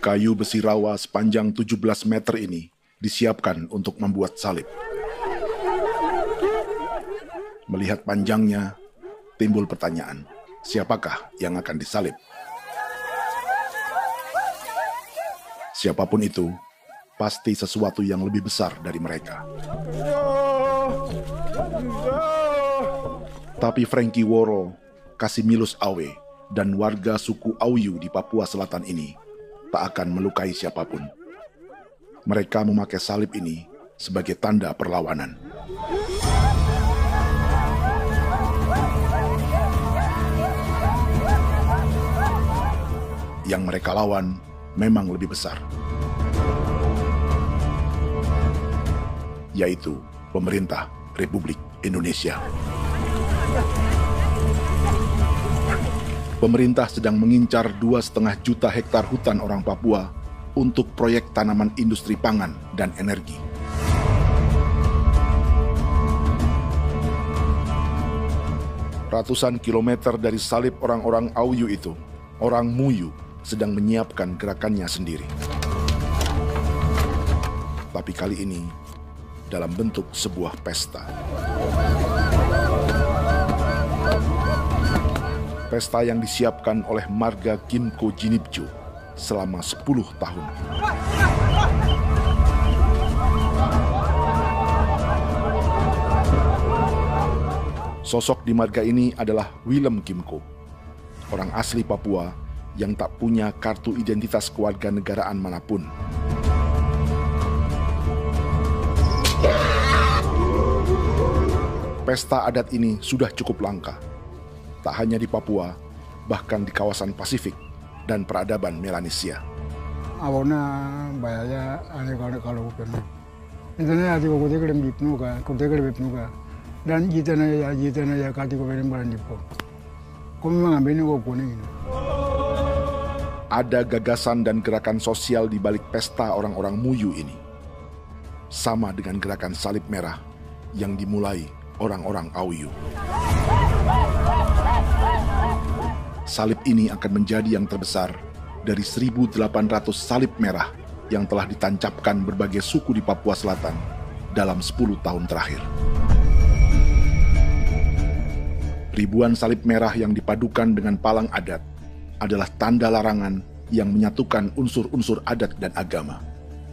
Kayu besi rawa sepanjang 17 meter ini disiapkan untuk membuat salib. Melihat panjangnya, timbul pertanyaan, siapakah yang akan disalib? Siapapun itu, pasti sesuatu yang lebih besar dari mereka. Tapi Frankie Woro, Casimilus Awe, dan warga suku Auyu di Papua Selatan ini tak akan melukai siapapun. Mereka memakai salib ini sebagai tanda perlawanan. Yang mereka lawan memang lebih besar, yaitu pemerintah Republik Indonesia. Pemerintah sedang mengincar 2,5 juta hektar hutan orang Papua untuk proyek tanaman industri pangan dan energi. Ratusan kilometer dari salib orang-orang Auyu itu, orang Muyu sedang menyiapkan gerakannya sendiri. Tapi kali ini dalam bentuk sebuah pesta. Pesta yang disiapkan oleh marga Kimco Jinibjo selama 10 tahun. Sosok di marga ini adalah Willem Kimco, orang asli Papua yang tak punya kartu identitas kewarganegaraan manapun. Pesta adat ini sudah cukup langka, tak hanya di Papua, bahkan di kawasan Pasifik dan peradaban Melanesia. Awalnya bayarnya aneh kalau bukan. Itu nih hati kau teker bipnuka, kau teker bipnuka, dan jitana ya kati kau beri barang dipo. Kau memang ambil kau kuning. Ada gagasan dan gerakan sosial di balik pesta orang-orang Muyu ini, sama dengan gerakan salib merah yang dimulai orang-orang Auyu. Salib ini akan menjadi yang terbesar dari 1.800 salib merah yang telah ditancapkan berbagai suku di Papua Selatan dalam 10 tahun terakhir. Ribuan salib merah yang dipadukan dengan palang adat adalah tanda larangan yang menyatukan unsur-unsur adat dan agama.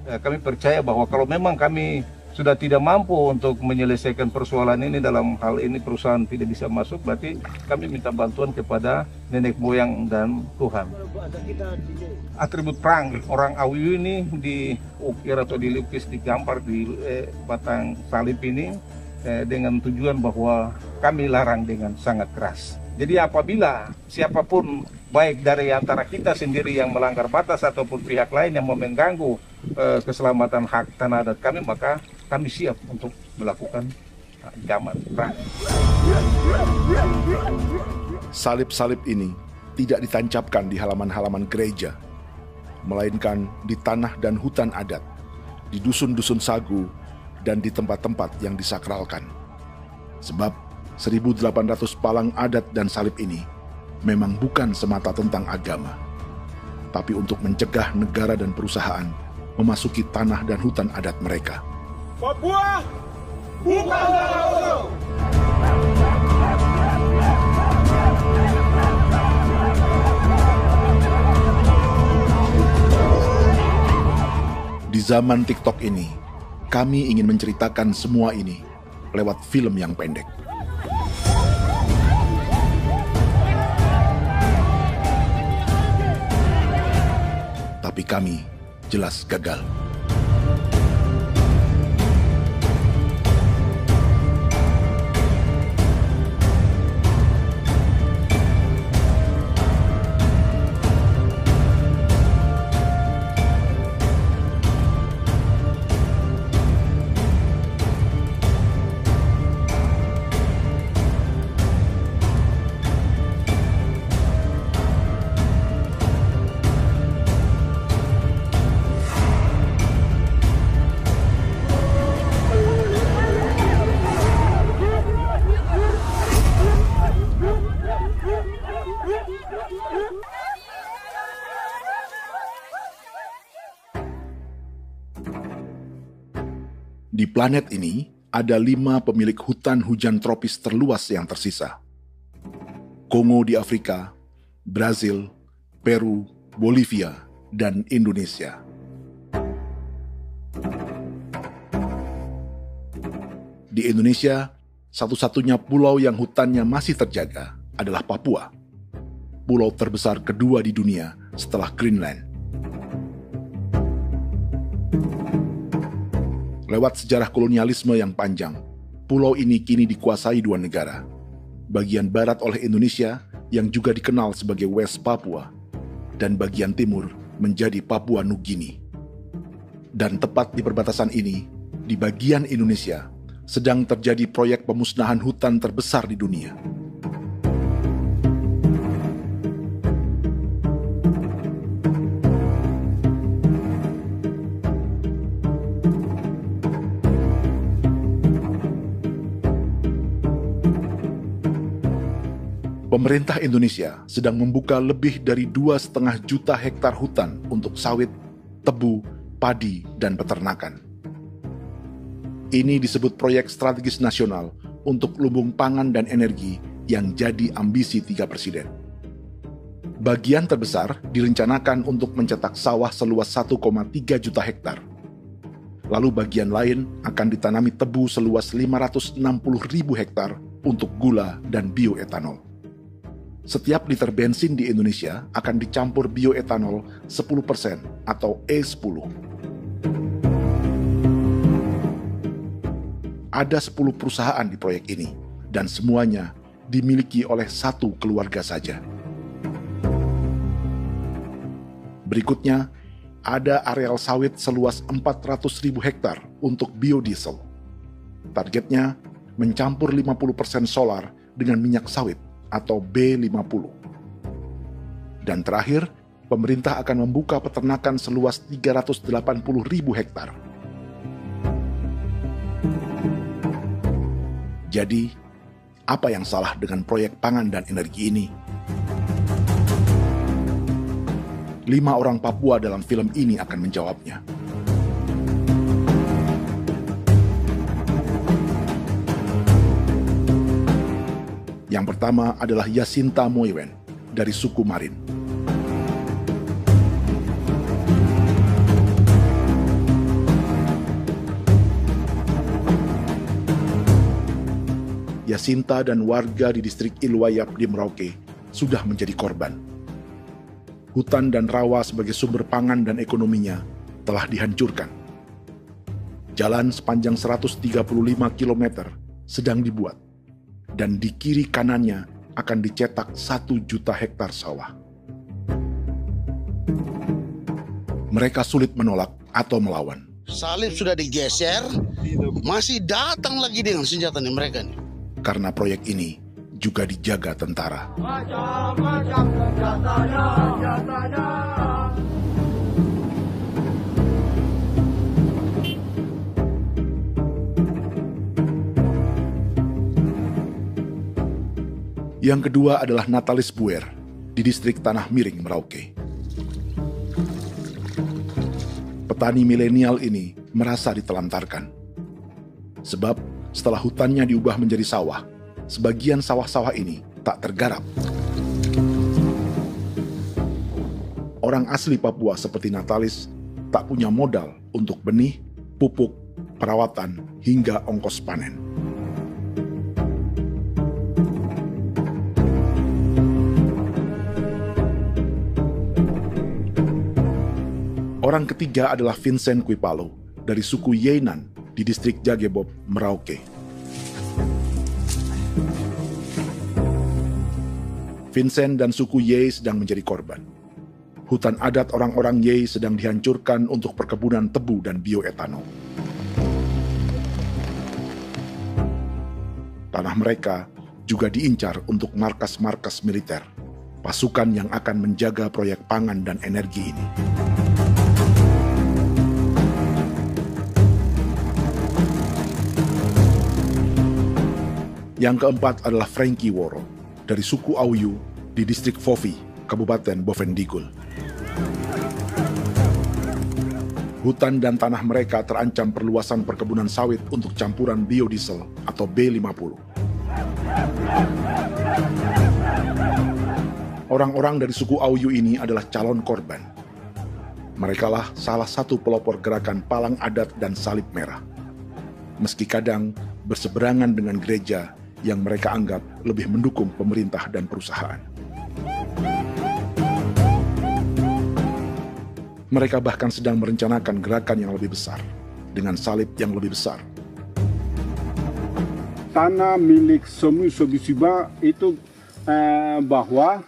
Kami percaya bahwa kalau memang kami sudah tidak mampu untuk menyelesaikan persoalan ini, dalam hal ini perusahaan tidak bisa masuk, berarti kami minta bantuan kepada nenek moyang dan Tuhan. Atribut perang orang Auyu ini diukir atau dilukis, digambar di batang salib ini dengan tujuan bahwa kami larang dengan sangat keras. Jadi apabila siapapun, baik dari antara kita sendiri yang melanggar batas ataupun pihak lain yang mau mengganggu keselamatan hak tanah adat kami, maka kami siap untuk melakukan ancaman perang. Salib-salib ini tidak ditancapkan di halaman-halaman gereja, melainkan di tanah dan hutan adat, di dusun-dusun sagu, dan di tempat-tempat yang disakralkan. Sebab 1.800 palang adat dan salib ini memang bukan semata tentang agama, tapi untuk mencegah negara dan perusahaan memasuki tanah dan hutan adat mereka. Papua bukan Auyu. Di zaman TikTok ini, kami ingin menceritakan semua ini lewat film yang pendek. Tapi kami jelas gagal. Di planet ini, ada 5 pemilik hutan hujan tropis terluas yang tersisa. Kongo di Afrika, Brazil, Peru, Bolivia, dan Indonesia. Di Indonesia, satu-satunya pulau yang hutannya masih terjaga adalah Papua, pulau terbesar kedua di dunia setelah Greenland. Lewat sejarah kolonialisme yang panjang, pulau ini kini dikuasai 2 negara. Bagian barat oleh Indonesia yang juga dikenal sebagai West Papua, dan bagian timur menjadi Papua Nugini. Dan tepat di perbatasan ini, di bagian Indonesia, sedang terjadi proyek pemusnahan hutan terbesar di dunia. Pemerintah Indonesia sedang membuka lebih dari 2,5 juta hektar hutan untuk sawit, tebu, padi, dan peternakan. Ini disebut proyek strategis nasional untuk lumbung pangan dan energi yang jadi ambisi 3 presiden. Bagian terbesar direncanakan untuk mencetak sawah seluas 1,3 juta hektar. Lalu bagian lain akan ditanami tebu seluas 560.000 hektar untuk gula dan bioetanol. Setiap liter bensin di Indonesia akan dicampur bioetanol 10% atau E10. Ada 10 perusahaan di proyek ini, dan semuanya dimiliki oleh 1 keluarga saja. Berikutnya, ada areal sawit seluas 400.000 hektar untuk biodiesel. Targetnya mencampur 50% solar dengan minyak sawit atau B50. Dan terakhir, pemerintah akan membuka peternakan seluas 380.000 hektar. Jadi, apa yang salah dengan proyek pangan dan energi ini? 5 orang Papua dalam film ini akan menjawabnya. Yang pertama adalah Yasinta Moiwen dari suku Marin. Yasinta dan warga di distrik Ilwayap di Merauke sudah menjadi korban. Hutan dan rawa sebagai sumber pangan dan ekonominya telah dihancurkan. Jalan sepanjang 135 km sedang dibuat, dan di kiri kanannya akan dicetak 1 juta hektar sawah. Mereka sulit menolak atau melawan. Salib sudah digeser, masih datang lagi dengan senjatanya mereka nih. Karena proyek ini juga dijaga tentara. Macam-macam senjatanya. Yang kedua adalah Natalis Buer di distrik Tanah Miring, Merauke. Petani milenial ini merasa ditelantarkan. Sebab setelah hutannya diubah menjadi sawah, sebagian sawah-sawah ini tak tergarap. Orang asli Papua seperti Natalis tak punya modal untuk benih, pupuk, perawatan, hingga ongkos panen. Orang ketiga adalah Vincent Kuipalo dari suku Yenan di distrik Jagebob, Merauke. Vincent dan suku Ye sedang menjadi korban. Hutan adat orang-orang Ye sedang dihancurkan untuk perkebunan tebu dan bioetanol. Tanah mereka juga diincar untuk markas-markas militer, pasukan yang akan menjaga proyek pangan dan energi ini. Yang keempat adalah Frankie Woro dari suku Auyu di distrik Fofi, Kabupaten Bovendigul. Hutan dan tanah mereka terancam perluasan perkebunan sawit untuk campuran biodiesel atau B50. Orang-orang dari suku Auyu ini adalah calon korban. Merekalah salah satu pelopor gerakan Palang Adat dan Salib Merah. Meski kadang berseberangan dengan gereja yang mereka anggap lebih mendukung pemerintah dan perusahaan. Mereka bahkan sedang merencanakan gerakan yang lebih besar, dengan salib yang lebih besar. Tanah milik Semu Sobisiba itu bahwa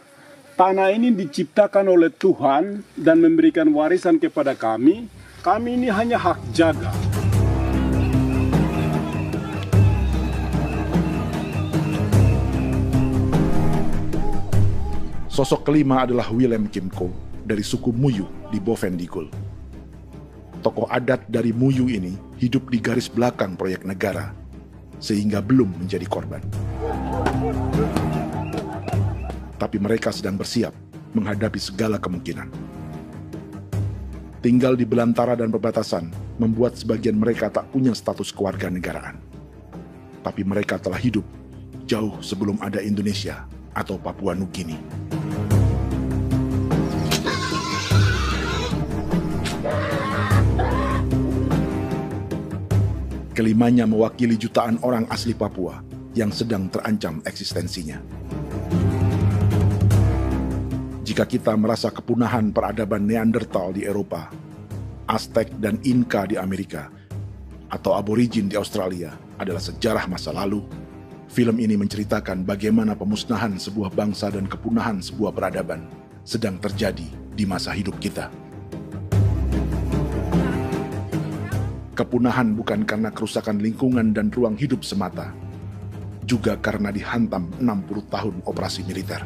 tanah ini diciptakan oleh Tuhan dan memberikan warisan kepada kami. Kami ini hanya hak jaga. Sosok kelima adalah Willem Kimco dari suku Muyu di Bovendigul. Tokoh adat dari Muyu ini hidup di garis belakang proyek negara, sehingga belum menjadi korban. Tapi mereka sedang bersiap menghadapi segala kemungkinan. Tinggal di belantara dan perbatasan membuat sebagian mereka tak punya status kewarganegaraan. Tapi mereka telah hidup jauh sebelum ada Indonesia atau Papua Nugini. Kelimanya mewakili jutaan orang asli Papua yang sedang terancam eksistensinya. Jika kita merasa kepunahan peradaban Neanderthal di Eropa, Aztec dan Inca di Amerika, atau aborigin di Australia adalah sejarah masa lalu, film ini menceritakan bagaimana pemusnahan sebuah bangsa dan kepunahan sebuah peradaban sedang terjadi di masa hidup kita. Kepunahan bukan karena kerusakan lingkungan dan ruang hidup semata, juga karena dihantam 60 tahun operasi militer.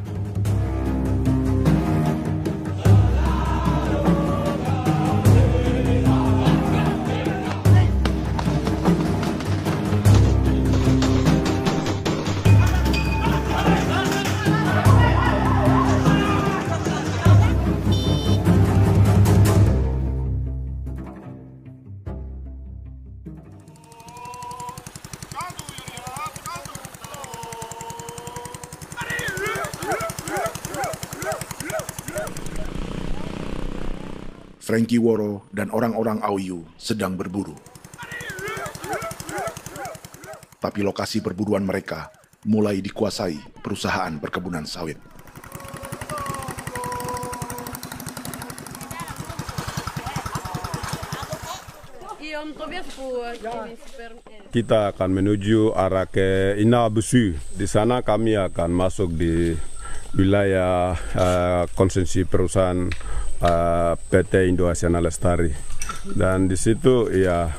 Frankie Woro dan orang-orang Auyu sedang berburu. Tapi lokasi perburuan mereka mulai dikuasai perusahaan perkebunan sawit. Kita akan menuju arah ke Inabusu. Di sana kami akan masuk di wilayah konsesi perusahaan PT Indo Asiana Lestari, dan di situ ya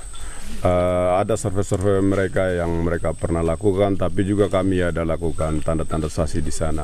ada survei-survei mereka yang mereka pernah lakukan, tapi juga kami ada lakukan tanda-tanda saksi di sana.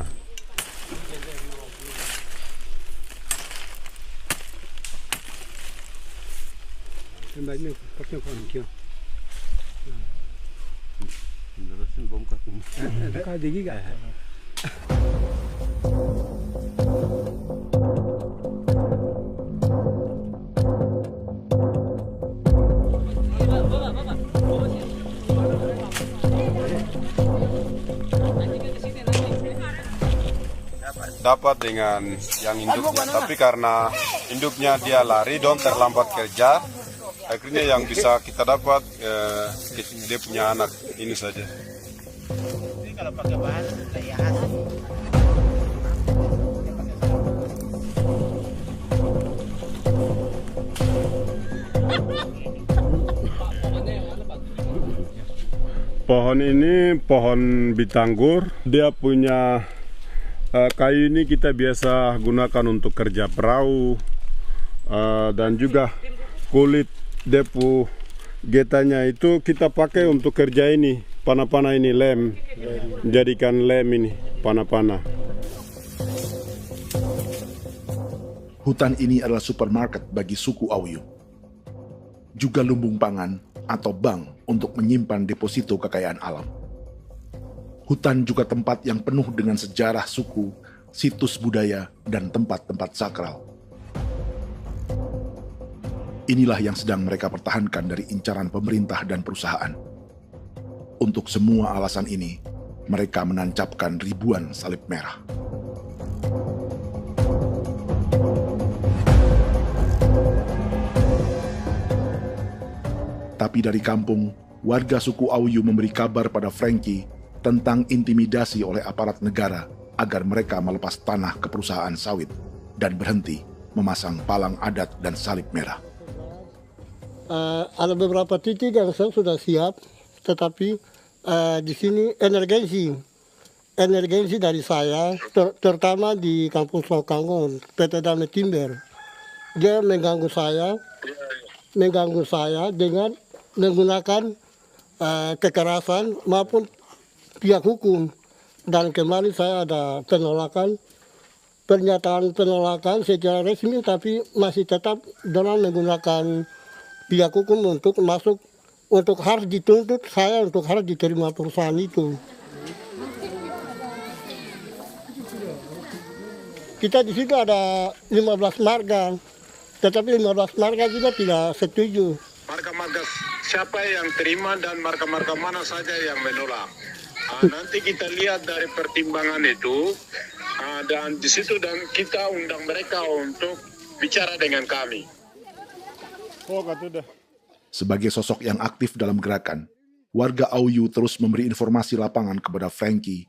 Dapat dengan yang induknya, tapi karena induknya dia lari dan terlambat kerja, akhirnya yang bisa kita dapat dia punya anak ini saja. Kalau pakai bahan kayak pohon ini pohon bitanggur, dia punya kayu ini kita biasa gunakan untuk kerja perahu, dan juga kulit depu getanya itu kita pakai untuk kerja ini, panah-panah ini lem, jadikan lem ini, panah-panah. Hutan ini adalah supermarket bagi suku Auyu. Juga lumbung pangan atau bank untuk menyimpan deposito kekayaan alam. Hutan juga tempat yang penuh dengan sejarah suku, situs budaya, dan tempat-tempat sakral. Inilah yang sedang mereka pertahankan dari incaran pemerintah dan perusahaan. Untuk semua alasan ini, mereka menancapkan ribuan salib merah. Tapi dari kampung, warga suku Auyu memberi kabar pada Frankie tentang intimidasi oleh aparat negara agar mereka melepas tanah ke perusahaan sawit dan berhenti memasang palang adat dan salib merah. Ada beberapa titik yang saya sudah siap, tetapi di sini emergensi dari saya, terutama di Kampung Sokangon, PT Damai Timber. Dia mengganggu saya dengan menggunakan kekerasan maupun pihak hukum. Dan kemarin saya ada pernyataan penolakan secara resmi, tapi masih tetap dengan menggunakan pihak hukum untuk masuk, untuk harus dituntut saya untuk harus diterima perusahaan itu. Kita di situ ada 15 marga, tetapi 15 marga juga tidak setuju. Marga-marga siapa yang terima dan marga-marga mana saja yang menolak. Nanti kita lihat dari pertimbangan itu, dan di situ dan kita undang mereka untuk bicara dengan kami. Sebagai sosok yang aktif dalam gerakan, warga Auyu terus memberi informasi lapangan kepada Frankie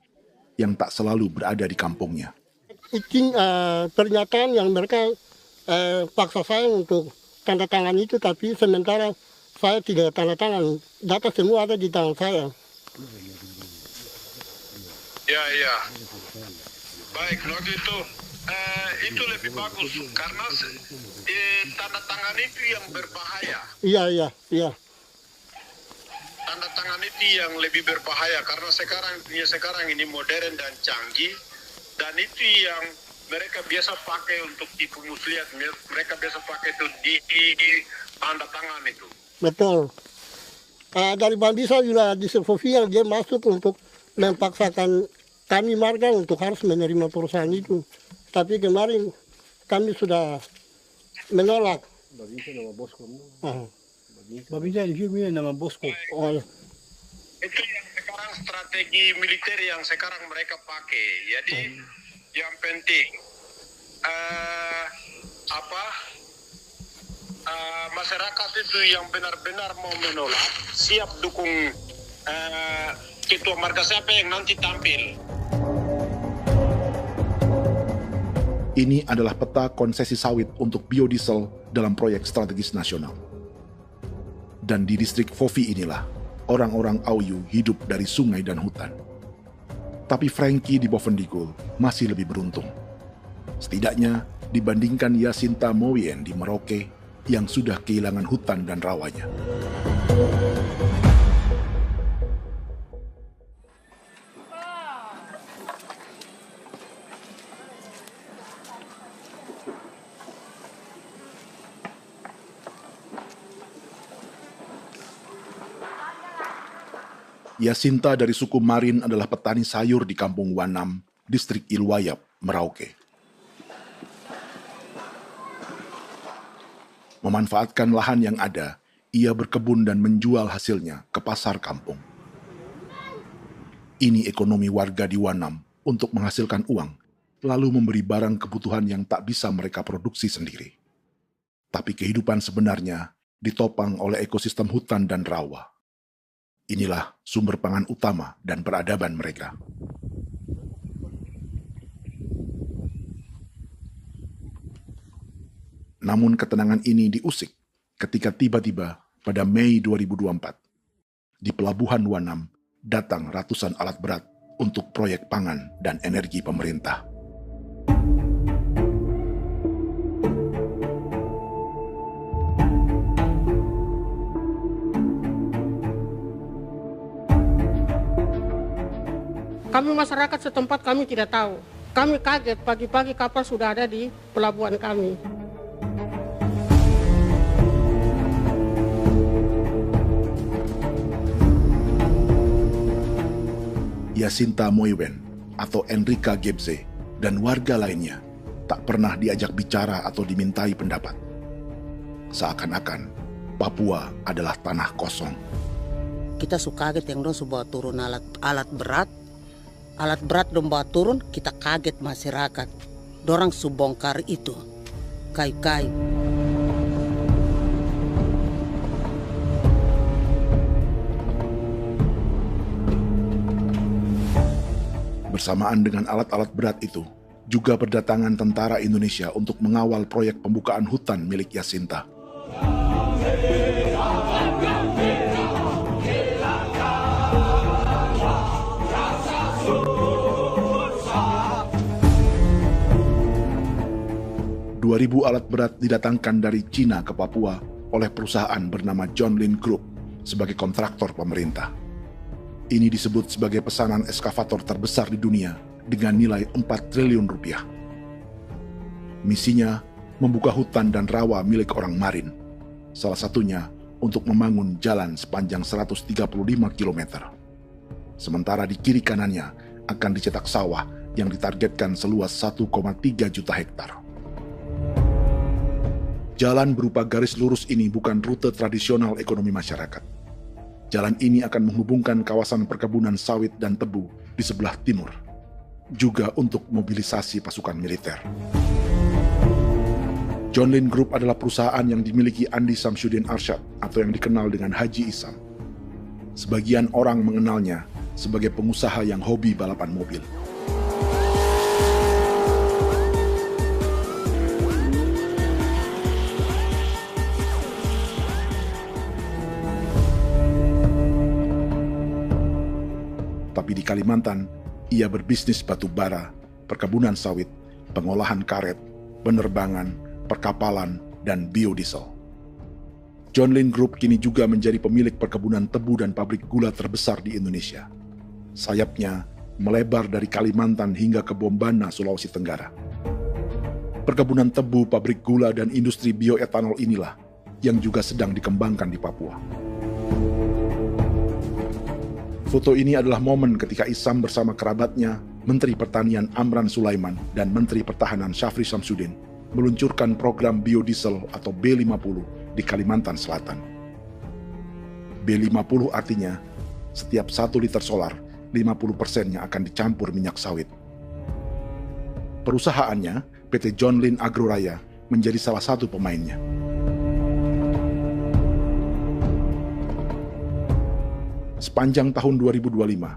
yang tak selalu berada di kampungnya. Izin pernyataan yang mereka paksa saya untuk tanda tangan itu, tapi sementara saya tidak tanda tangan. Data semua ada di tangan saya. Ya. Baik, kalau gitu itu lebih bagus karena tanda tangan itu yang berbahaya. Iya. Tanda tangan itu yang lebih berbahaya karena sekarang ini modern dan canggih, dan itu yang mereka biasa pakai untuk tipu muslihat. Mereka biasa pakai itu di tanda tangan itu. Betul. Dari Bambisa juga di Sofia dia masuk untuk memaksakan kami marga untuk harus menerima perusahaan itu. Tapi kemarin kami sudah menolak. Babinsa nama bosku. Babinsa ini nama bosku. Itu yang sekarang strategi militer yang sekarang mereka pakai. Jadi yang penting masyarakat itu yang benar-benar mau menolak siap dukung ketua marga siapa yang nanti tampil. Ini adalah peta konsesi sawit untuk biodiesel dalam proyek strategis nasional. Dan di distrik Fofi inilah, orang-orang Auyu hidup dari sungai dan hutan. Tapi Frankie di Bovendigul masih lebih beruntung. Setidaknya dibandingkan Yasinta Mowien di Merauke yang sudah kehilangan hutan dan rawanya. Yasinta dari suku Marin adalah petani sayur di Kampung Wanam, distrik Ilwayap, Merauke. Memanfaatkan lahan yang ada, ia berkebun dan menjual hasilnya ke pasar kampung. Ini ekonomi warga di Wanam untuk menghasilkan uang, lalu memberi barang kebutuhan yang tak bisa mereka produksi sendiri. Tapi kehidupan sebenarnya ditopang oleh ekosistem hutan dan rawa. Inilah sumber pangan utama dan peradaban mereka. Namun ketenangan ini diusik ketika tiba-tiba pada Mei 2024, di Pelabuhan Wanam datang ratusan alat berat untuk proyek pangan dan energi pemerintah. Kami masyarakat setempat kami tidak tahu. Kami kaget pagi-pagi kapal sudah ada di pelabuhan kami. Yasinta Mowien atau Enrika Gebze dan warga lainnya tak pernah diajak bicara atau dimintai pendapat. Seakan-akan Papua adalah tanah kosong. Kita suka kaget yang dong bawa turun alat berat dong bawa turun, kita kaget masyarakat. Dorang subongkar itu kayu-kayu. Bersamaan dengan alat-alat berat itu, juga berdatangan tentara Indonesia untuk mengawal proyek pembukaan hutan milik Jacinta. Ribu alat berat didatangkan dari Cina ke Papua oleh perusahaan bernama John Lin Group sebagai kontraktor pemerintah. Ini disebut sebagai pesanan eskavator terbesar di dunia dengan nilai 4 triliun rupiah. Misinya membuka hutan dan rawa milik orang Marin, salah satunya untuk membangun jalan sepanjang 135 km. Sementara di kiri kanannya akan dicetak sawah yang ditargetkan seluas 1,3 juta hektar. Jalan berupa garis lurus ini bukan rute tradisional ekonomi masyarakat. Jalan ini akan menghubungkan kawasan perkebunan sawit dan tebu di sebelah timur, juga untuk mobilisasi pasukan militer. John Lin Group adalah perusahaan yang dimiliki Andi Samsudin Arsyad atau yang dikenal dengan Haji Isam. Sebagian orang mengenalnya sebagai pengusaha yang hobi balapan mobil. Tapi di Kalimantan, ia berbisnis batu bara, perkebunan sawit, pengolahan karet, penerbangan, perkapalan, dan biodiesel. John Lin Group kini juga menjadi pemilik perkebunan tebu dan pabrik gula terbesar di Indonesia. Sayapnya melebar dari Kalimantan hingga ke Bombana, Sulawesi Tenggara. Perkebunan tebu, pabrik gula, dan industri bioetanol inilah yang juga sedang dikembangkan di Papua. Foto ini adalah momen ketika Isam bersama kerabatnya, Menteri Pertanian Amran Sulaiman dan Menteri Pertahanan Syafri Samsudin, meluncurkan program biodiesel atau B50 di Kalimantan Selatan. B50 artinya, setiap 1 liter solar, 50%-nya akan dicampur minyak sawit. Perusahaannya, PT John Lin Agroraya, menjadi salah satu pemainnya. Sepanjang tahun 2025,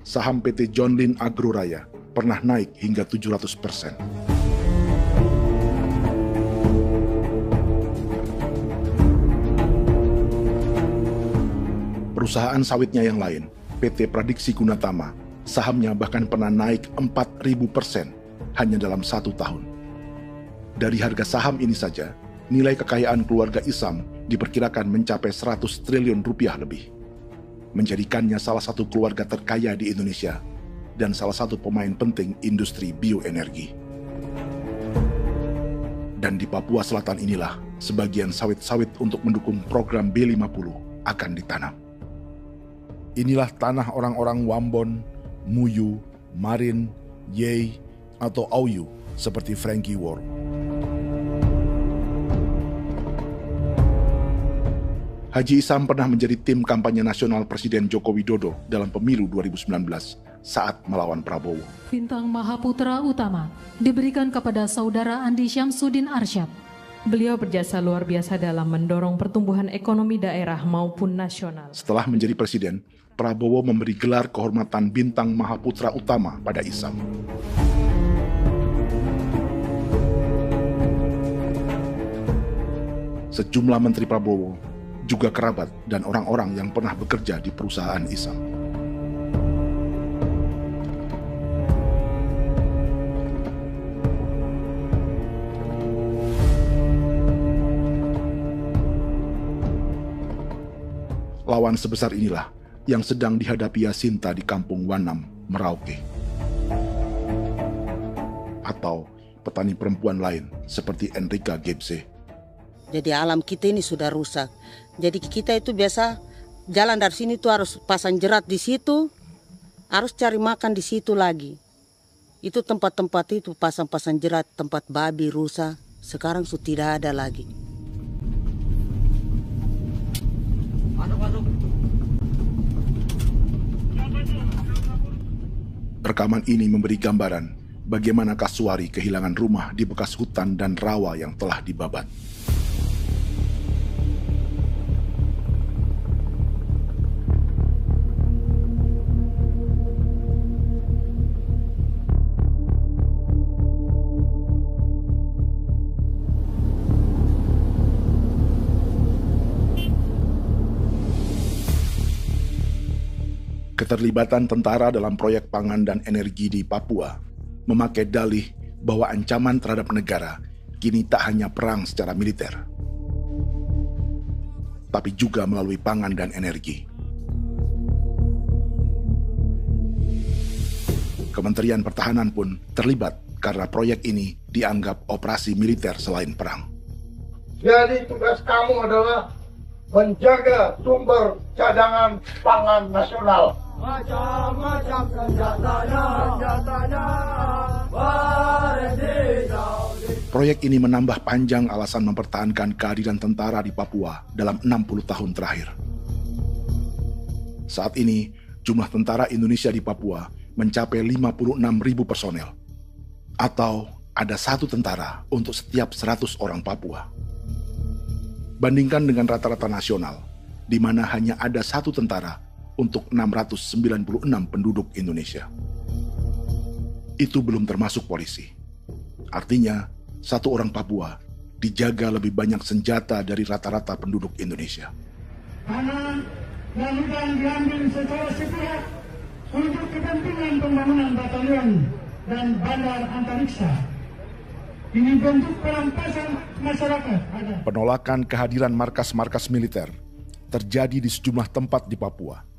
saham PT John Lin Agroraya pernah naik hingga 700%. Perusahaan sawitnya yang lain, PT Pradiksi Gunatama, sahamnya bahkan pernah naik 4.000% hanya dalam 1 tahun. Dari harga saham ini saja, nilai kekayaan keluarga Isam diperkirakan mencapai 100 triliun rupiah lebih, menjadikannya salah satu keluarga terkaya di Indonesia dan salah satu pemain penting industri bioenergi. Dan di Papua Selatan inilah sebagian sawit-sawit untuk mendukung program B50 akan ditanam. Inilah tanah orang-orang Wambon, Muyu, Marin, Yei, atau Auyu seperti Frankie Ward. Haji Isam pernah menjadi tim kampanye nasional Presiden Joko Widodo dalam pemilu 2019 saat melawan Prabowo. Bintang Mahaputra Utama diberikan kepada Saudara Andi Syamsuddin Arsyad. Beliau berjasa luar biasa dalam mendorong pertumbuhan ekonomi daerah maupun nasional. Setelah menjadi presiden, Prabowo memberi gelar kehormatan Bintang Mahaputra Utama pada Isam. Sejumlah menteri Prabowo, juga kerabat dan orang-orang yang pernah bekerja di perusahaan Isam. Lawan sebesar inilah yang sedang dihadapi Jacinta di kampung Wanam, Merauke. Atau petani perempuan lain seperti Enrika Gebse. Jadi alam kita ini sudah rusak. Jadi kita itu biasa jalan dari sini tuh harus pasang jerat di situ, harus cari makan di situ lagi. Itu tempat-tempat itu pasang-pasang jerat, tempat babi, rusa, sekarang sudah tidak ada lagi. Rekaman ini memberi gambaran bagaimana Kasuari kehilangan rumah di bekas hutan dan rawa yang telah dibabat. Keterlibatan tentara dalam proyek pangan dan energi di Papua memakai dalih bahwa ancaman terhadap negara kini tak hanya perang secara militer, tapi juga melalui pangan dan energi. Kementerian Pertahanan pun terlibat karena proyek ini dianggap operasi militer selain perang. Jadi tugas kamu adalah menjaga sumber cadangan pangan nasional. Macam-macam senjatanya, Proyek ini menambah panjang alasan mempertahankan kehadiran tentara di Papua dalam 60 tahun terakhir. Saat ini, jumlah tentara Indonesia di Papua mencapai 56.000 personel, atau ada 1 tentara untuk setiap 100 orang Papua. Bandingkan dengan rata-rata nasional, di mana hanya ada 1 tentara untuk 696 penduduk Indonesia. Itu belum termasuk polisi. Artinya, 1 orang Papua dijaga lebih banyak senjata dari rata-rata penduduk Indonesia. Tanah dan hutan diambil secara sepihak untuk kepentingan pembangunan batalion dan bandar antariksa. Ini bentuk perampasan masyarakat. Penolakan kehadiran markas-markas militer terjadi di sejumlah tempat di Papua.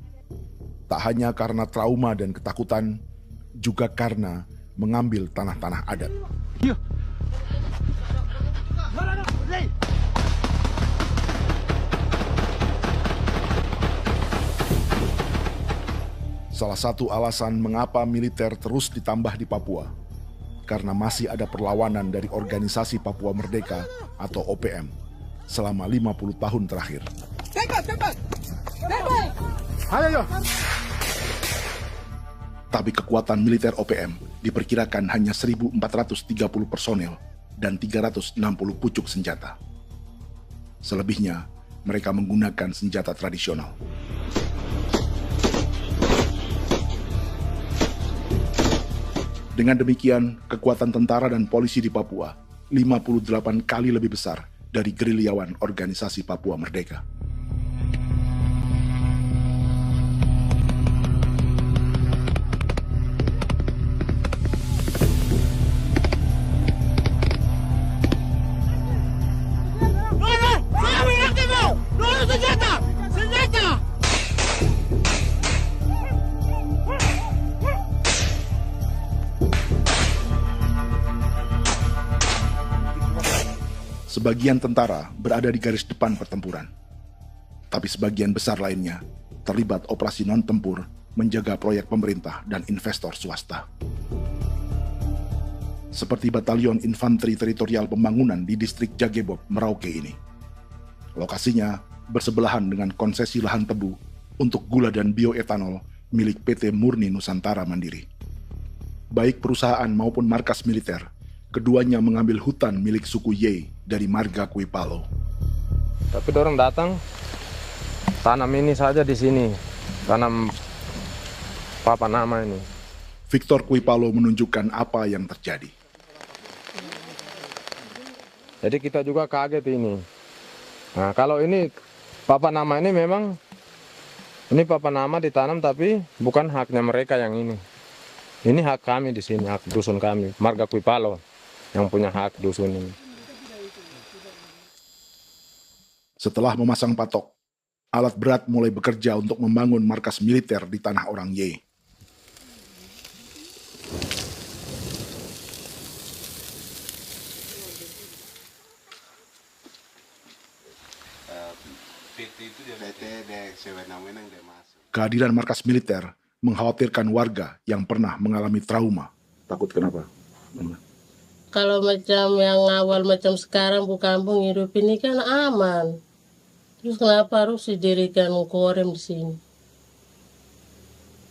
Tak hanya karena trauma dan ketakutan, juga karena mengambil tanah-tanah adat. Salah satu alasan mengapa militer terus ditambah di Papua, karena masih ada perlawanan dari Organisasi Papua Merdeka atau OPM selama 50 tahun terakhir. Ayo. Tapi kekuatan militer OPM diperkirakan hanya 1.430 personel dan 360 pucuk senjata. Selebihnya, mereka menggunakan senjata tradisional. Dengan demikian, kekuatan tentara dan polisi di Papua 58 kali lebih besar dari gerilyawan Organisasi Papua Merdeka. Sebagian tentara berada di garis depan pertempuran, tapi sebagian besar lainnya terlibat operasi non-tempur menjaga proyek pemerintah dan investor swasta. Seperti Batalion Infanteri Teritorial Pembangunan di distrik Jagebob, Merauke ini. Lokasinya bersebelahan dengan konsesi lahan tebu untuk gula dan bioetanol milik PT Murni Nusantara Mandiri. Baik perusahaan maupun markas militer, keduanya mengambil hutan milik suku Ye dari marga Kuipalo. Tapi dorong datang, tanam ini saja di sini, tanam Papa Nama ini. Victor Kuipalo menunjukkan apa yang terjadi. Jadi kita juga kaget ini. Nah, kalau ini Papa Nama ini memang, ini Papa Nama ditanam tapi bukan haknya mereka yang ini. Ini hak kami di sini, hak dusun kami, marga Kuipalo yang punya hak dusun ini. Setelah memasang patok, alat berat mulai bekerja untuk membangun markas militer di tanah orang Ye. Kehadiran markas militer mengkhawatirkan warga yang pernah mengalami trauma. Takut kenapa? Kalau macam yang awal macam sekarang bu kampung hidup ini kan aman. Terus kenapa harus didirikan korem di sini?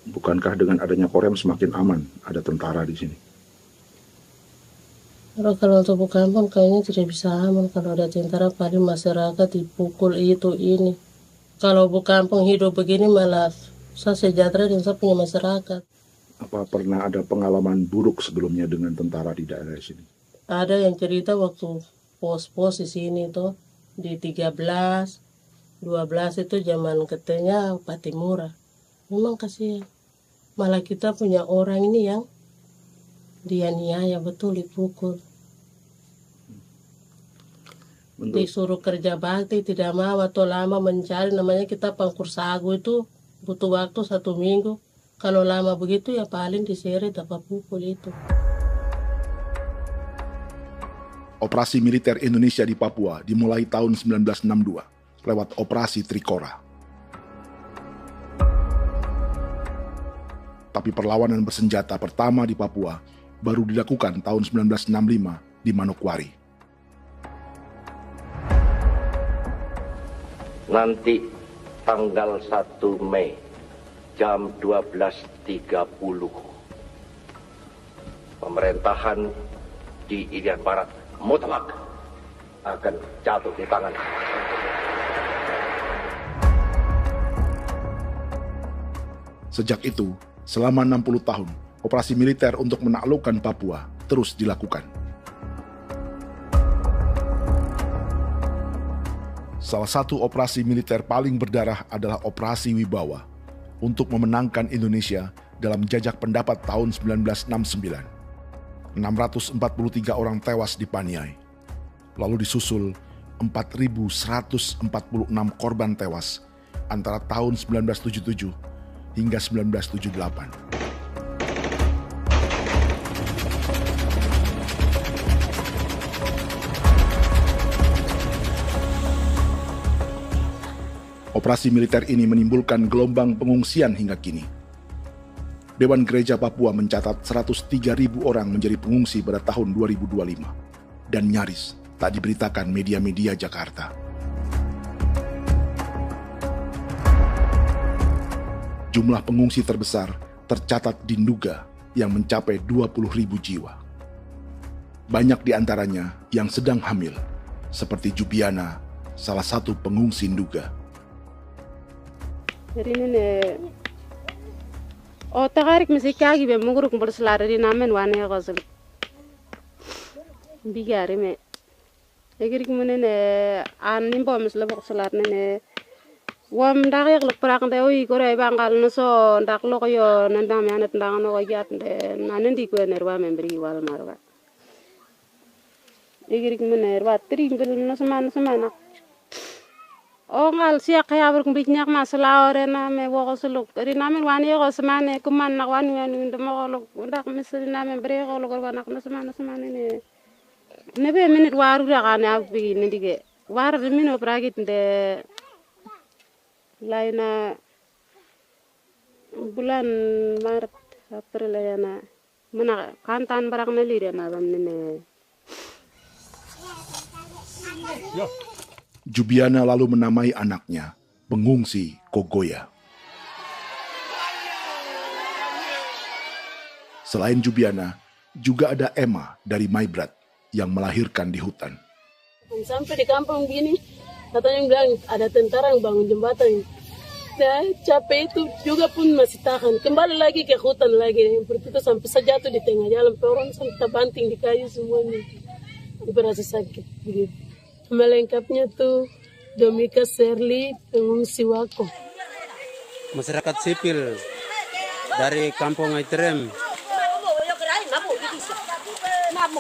Bukankah dengan adanya Korem semakin aman ada tentara di sini? Kalau untuk kampung kayaknya tidak bisa aman kalau ada tentara, paling masyarakat dipukul itu ini. Kalau kampung hidup begini malah saya sejahtera dan saya punya masyarakat. Apa pernah ada pengalaman buruk sebelumnya dengan tentara di daerah sini? Ada yang cerita waktu pos-pos di sini tuh di 13, 12 itu zaman katanya Patimura. Memang kasihan. Malah kita punya orang ini yang dianiaya betul, dipukul. Disuruh kerja bakti tidak mau atau lama mencari, namanya kita pangkur sagu itu butuh waktu 1 minggu. Kalau lama begitu ya paling diseret apa pukul itu. Operasi militer Indonesia di Papua dimulai tahun 1962 lewat Operasi Trikora. Tapi perlawanan bersenjata pertama di Papua baru dilakukan tahun 1965 di Manokwari. Nanti tanggal 1 Mei jam 12.30 pemerintahan di Irian Barat mutlak akan jatuh di tangan. Sejak itu, selama 60 tahun, operasi militer untuk menaklukkan Papua terus dilakukan. Salah satu operasi militer paling berdarah adalah Operasi Wibawa untuk memenangkan Indonesia dalam jajak pendapat tahun 1969. 643 orang tewas di Paniai. Lalu disusul 4.146 korban tewas antara tahun 1977 hingga 1978. Operasi militer ini menimbulkan gelombang pengungsian hingga kini. Dewan Gereja Papua mencatat 103.000 orang menjadi pengungsi pada tahun 2025 dan nyaris tak diberitakan media-media Jakarta. Jumlah pengungsi terbesar tercatat di Nduga yang mencapai 20.000 jiwa. Banyak di antaranya yang sedang hamil, seperti Jubiana, salah satu pengungsi Nduga. Jadi ini tagarik mesti kagi be muguruk berselari di namen wane gosem. Bigari me. Egirik munene an nimbo misle berselar nene. Wam dagek lek prak de oi gore bangal no so ndak lo yo nandam yanet ndang no yat de nanen di ko nerwa membri wal marwa. Egirik munene wa tringel no semana. Ongal siak kaya berkumpulnya masalah orang me wako suluk. Dari namen wani ko semane kuman nak wani ndemo ko ndak misal namen beri ko lok nak semane ne. Nebe minit waru dah kan abi ni dige. Waru minit peragit de laina bulan Maret April ya na. Mana kantan barang neli dia na ne. Jubiana lalu menamai anaknya pengungsi Kogoya. Selain Jubiana, juga ada Emma dari Maibrat yang melahirkan di hutan. Sampai di kampung gini, katanya bilang ada tentara yang bangun jembatan. Saya capek itu juga pun masih tahan. Kembali lagi ke hutan lagi. Seperti itu sampai saya jatuh di tengah jalan. Orang sampai terbanting di kayu semuanya. Berasa sakit begitu. Melengkapnya tuh Domika Serli, pengungsi Wako. Masyarakat sipil dari kampung Aitrem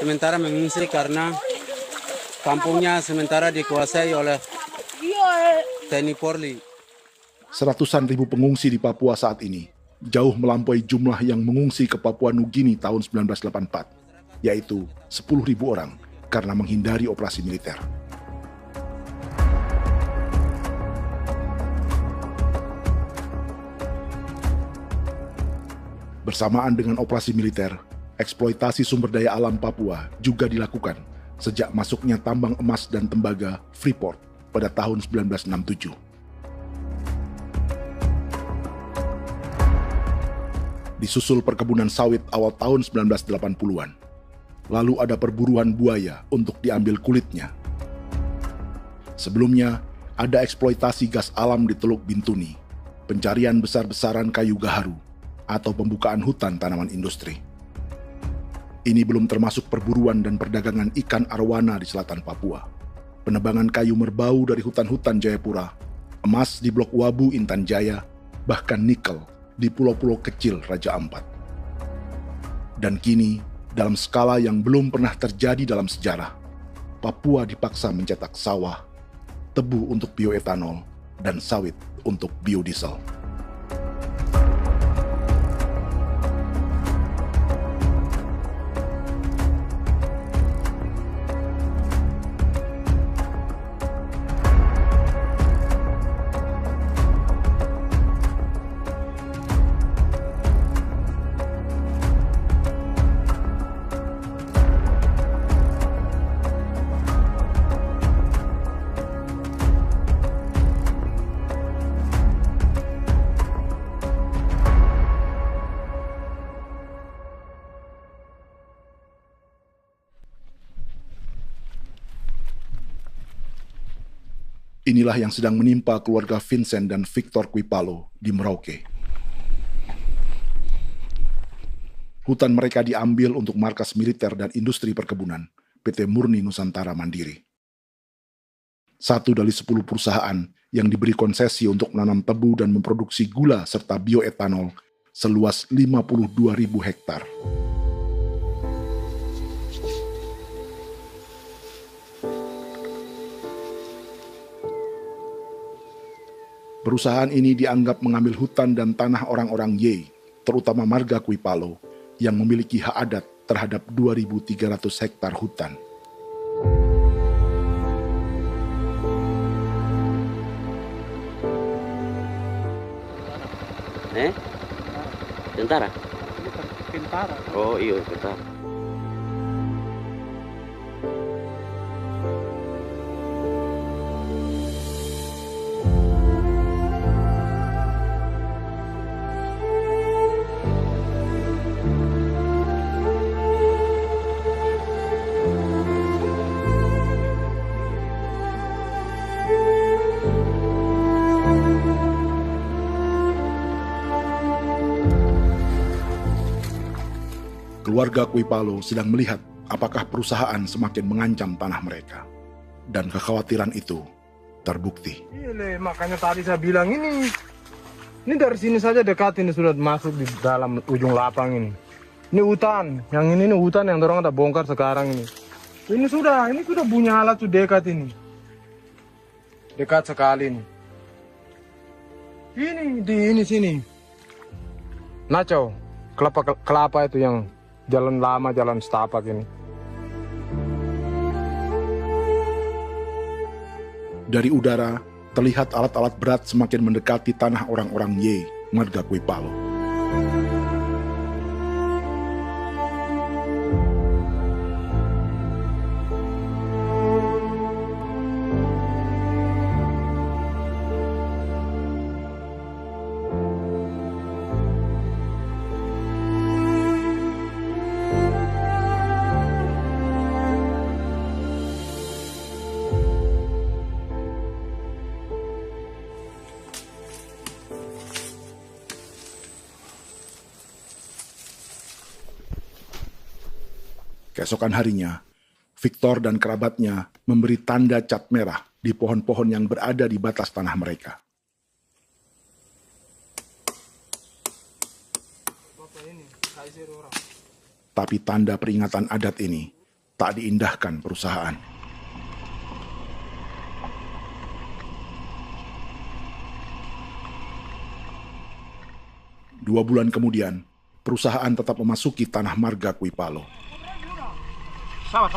sementara mengungsi karena kampungnya sementara dikuasai oleh TNI Polri. Seratusan ribu pengungsi di Papua saat ini jauh melampaui jumlah yang mengungsi ke Papua Nugini tahun 1984, yaitu 10.000 orang karena menghindari operasi militer. Bersamaan dengan operasi militer, eksploitasi sumber daya alam Papua juga dilakukan sejak masuknya tambang emas dan tembaga Freeport pada tahun 1967. Disusul perkebunan sawit awal tahun 1980-an. Lalu ada perburuan buaya untuk diambil kulitnya. Sebelumnya, ada eksploitasi gas alam di Teluk Bintuni, pencarian besar-besaran kayu gaharu, atau pembukaan hutan tanaman industri. Ini belum termasuk perburuan dan perdagangan ikan arwana di selatan Papua, penebangan kayu merbau dari hutan-hutan Jayapura, emas di Blok Wabu Intan Jaya, bahkan nikel di pulau-pulau kecil Raja Ampat. Dan kini, dalam skala yang belum pernah terjadi dalam sejarah, Papua dipaksa mencetak sawah, tebu untuk bioetanol, dan sawit untuk biodiesel. Inilah yang sedang menimpa keluarga Vincent dan Victor Kuipalo di Merauke. Hutan mereka diambil untuk markas militer dan industri perkebunan, PT Murni Nusantara Mandiri. 1 dari 10 perusahaan yang diberi konsesi untuk menanam tebu dan memproduksi gula serta bioetanol seluas 52.000 hektar. Perusahaan ini dianggap mengambil hutan dan tanah orang-orang Ye, terutama marga Kuipalo, yang memiliki hak adat terhadap 2.300 hektar hutan. Tentara? Tentara. Oh iya, tentara. Keluarga Kuipalo sedang melihat apakah perusahaan semakin mengancam tanah mereka. Dan kekhawatiran itu terbukti. Iya, makanya tadi saya bilang ini dari sini saja dekat ini sudah masuk di dalam ujung lapang ini. Ini hutan, yang ini hutan yang dorong ada bongkar sekarang ini. Ini sudah punya alat sudah dekat ini. Dekat sekali ini. Ini di sini. Nacau, kelapa itu yang jalan lama, jalan setapak ini. Dari udara, terlihat alat-alat berat semakin mendekati tanah orang-orang Ye, marga Kuipalo. Keesokan harinya, Victor dan kerabatnya memberi tanda cat merah di pohon-pohon yang berada di batas tanah mereka. Tapi tanda peringatan adat ini tak diindahkan perusahaan. Dua bulan kemudian, perusahaan tetap memasuki tanah marga Kuipalo. Sama.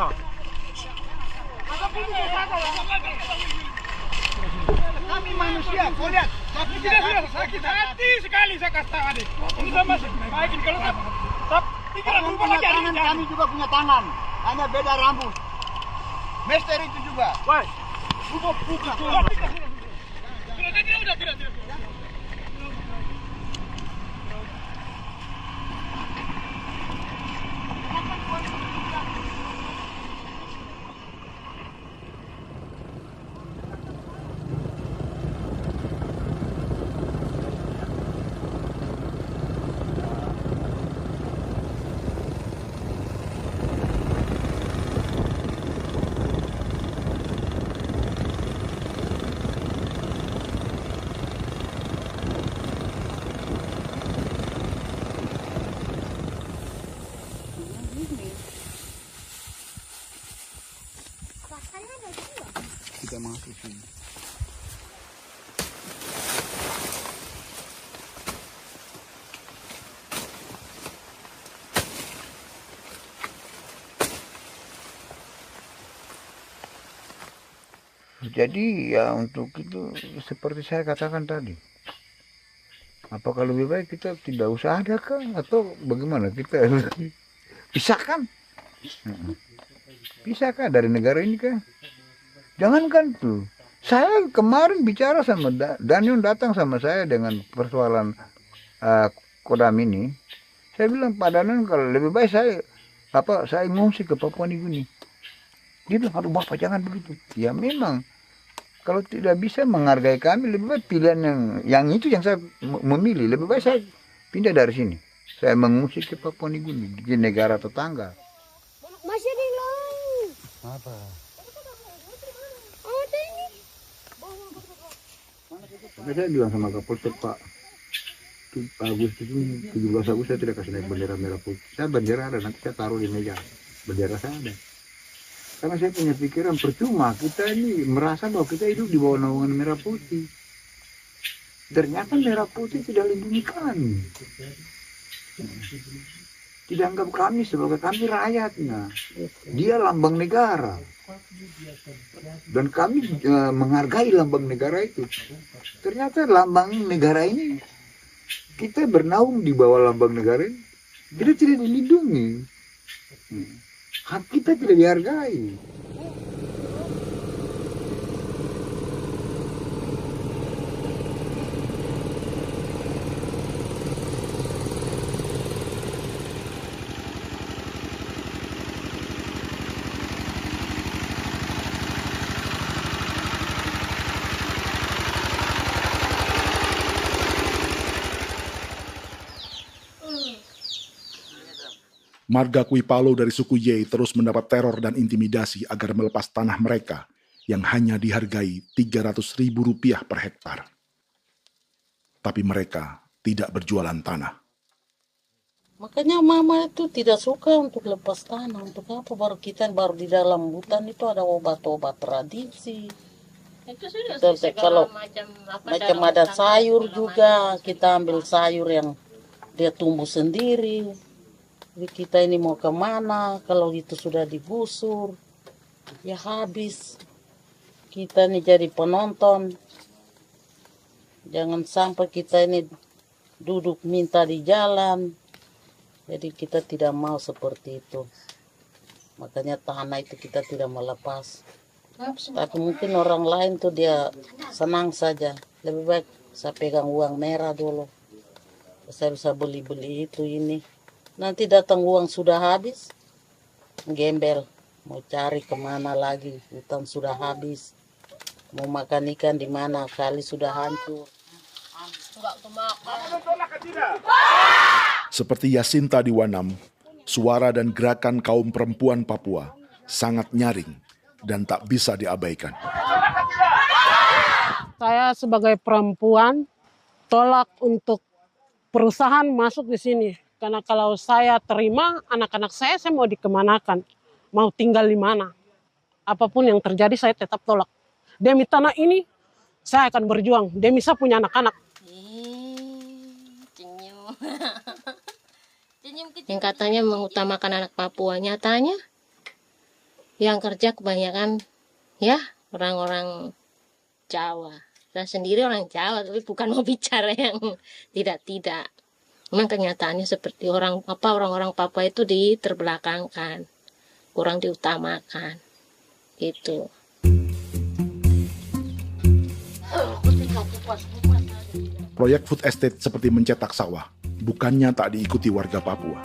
Kami manusia, kau lihat. Tapi tidak sudah sakit hati sekali saya katakan. Ini sama baikin kalau pikiran berubah lagi. Kami juga punya tangan, hanya beda rambut. Mister itu juga. Woi, buka. Tidak. Jadi ya untuk itu seperti saya katakan tadi, apakah lebih baik kita tidak usah ada kan atau bagaimana, kita pisahkan, pisahkan dari negara ini kan, jangankan tuh. Saya kemarin bicara sama Daniel, datang sama saya dengan persoalan Kodam ini. Saya bilang, Pak Danan, kalau lebih baik saya ngungsi ke Papua Nugini. Dia bilang, aduh Bapak jangan begitu. Ya memang, kalau tidak bisa menghargai kami, lebih baik pilihan yang itu yang saya memilih. Lebih baik saya pindah dari sini. Saya mengungsi ke Papua Nugini, di negara tetangga. Masih di laut. Apa? Ada ini. Saya bilang sama Kapolsek, Pak, Agustus ini 17 Agustus saya tidak kasih naik bendera merah putih. Saya bendera ada, nanti saya taruh di meja. Bendera saya ada. Karena saya punya pikiran percuma kita ini merasa bahwa kita hidup di bawah naungan merah putih. Ternyata merah putih tidak lindungi kami. Tidak anggap kami sebagai kami rakyatnya. Dia lambang negara. Dan kami menghargai lambang negara itu. Ternyata lambang negara ini, kita bernaung di bawah lambang negara ini, kita tidak dilindungi. Hak kita tidak dihargai. Marga Kuipalo dari suku Ye terus mendapat teror dan intimidasi agar melepas tanah mereka yang hanya dihargai Rp300.000 per hektar. Tapi mereka tidak berjualan tanah. Makanya mama itu tidak suka untuk lepas tanah. Untuk apa? Baru di dalam hutan itu ada obat-obat tradisi. Itu sudah Kalau macam ada sayur juga, kita ambil sayur yang dia tumbuh sendiri. Jadi kita ini mau kemana, kalau itu sudah digusur, ya habis. Kita ini jadi penonton. Jangan sampai kita ini duduk minta di jalan. Jadi kita tidak mau seperti itu. Makanya tanah itu kita tidak melepas. Tapi mungkin orang lain tuh dia senang saja. Lebih baik saya pegang uang merah dulu. Saya bisa beli-beli itu ini. Nanti datang uang sudah habis, gembel. Mau cari kemana lagi, hutan sudah habis. Mau makan ikan di mana, kali sudah hancur. Seperti Yasinta di Wanam, suara dan gerakan kaum perempuan Papua sangat nyaring dan tak bisa diabaikan. Saya sebagai perempuan tolak untuk perusahaan masuk di sini. Karena kalau saya terima anak-anak saya mau dikemanakan, mau tinggal di mana. Apapun yang terjadi saya tetap tolak. Demi tanah ini saya akan berjuang, demi saya punya anak-anak. Yang katanya mengutamakan anak Papua, nyatanya yang kerja kebanyakan ya orang-orang Jawa. Saya sendiri orang Jawa, tapi bukan mau bicara yang tidak-tidak. Memang kenyataannya seperti orang-orang Papua itu diterbelakangkan, kurang diutamakan, gitu. Proyek food estate seperti mencetak sawah, bukannya tak diikuti warga Papua.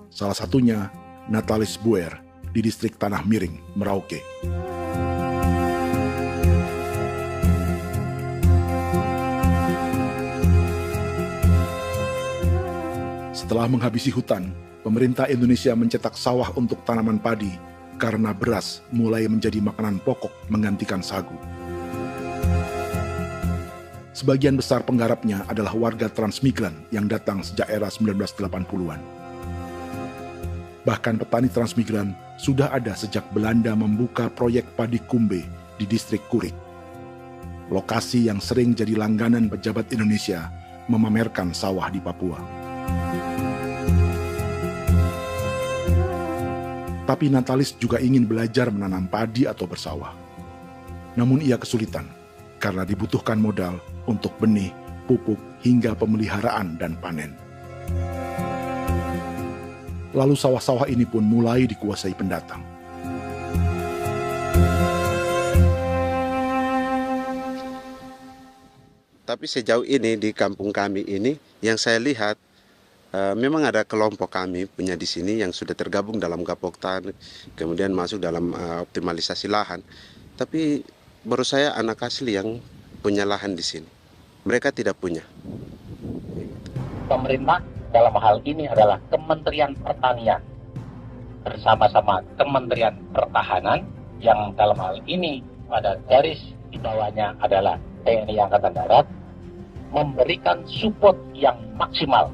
Salah satunya Natalis Buer di distrik Tanah Miring, Merauke. Setelah menghabisi hutan, pemerintah Indonesia mencetak sawah untuk tanaman padi karena beras mulai menjadi makanan pokok menggantikan sagu. Sebagian besar penggarapnya adalah warga transmigran yang datang sejak era 1980-an. Bahkan petani transmigran sudah ada sejak Belanda membuka proyek padi kumbe di distrik Kurik. Lokasi yang sering jadi langganan pejabat Indonesia memamerkan sawah di Papua. Tapi Natalis juga ingin belajar menanam padi atau bersawah. Namun ia kesulitan karena dibutuhkan modal untuk benih, pupuk, hingga pemeliharaan dan panen. Lalu sawah-sawah ini pun mulai dikuasai pendatang. Tapi sejauh ini di kampung kami ini yang saya lihat memang ada kelompok kami punya di sini yang sudah tergabung dalam Gapoktan, kemudian masuk dalam optimalisasi lahan. Tapi baru saya anak asli yang punya lahan di sini. Mereka tidak punya. Pemerintah dalam hal ini adalah Kementerian Pertanian bersama-sama Kementerian Pertahanan yang dalam hal ini pada garis di bawahnya adalah TNI Angkatan Darat, memberikan support yang maksimal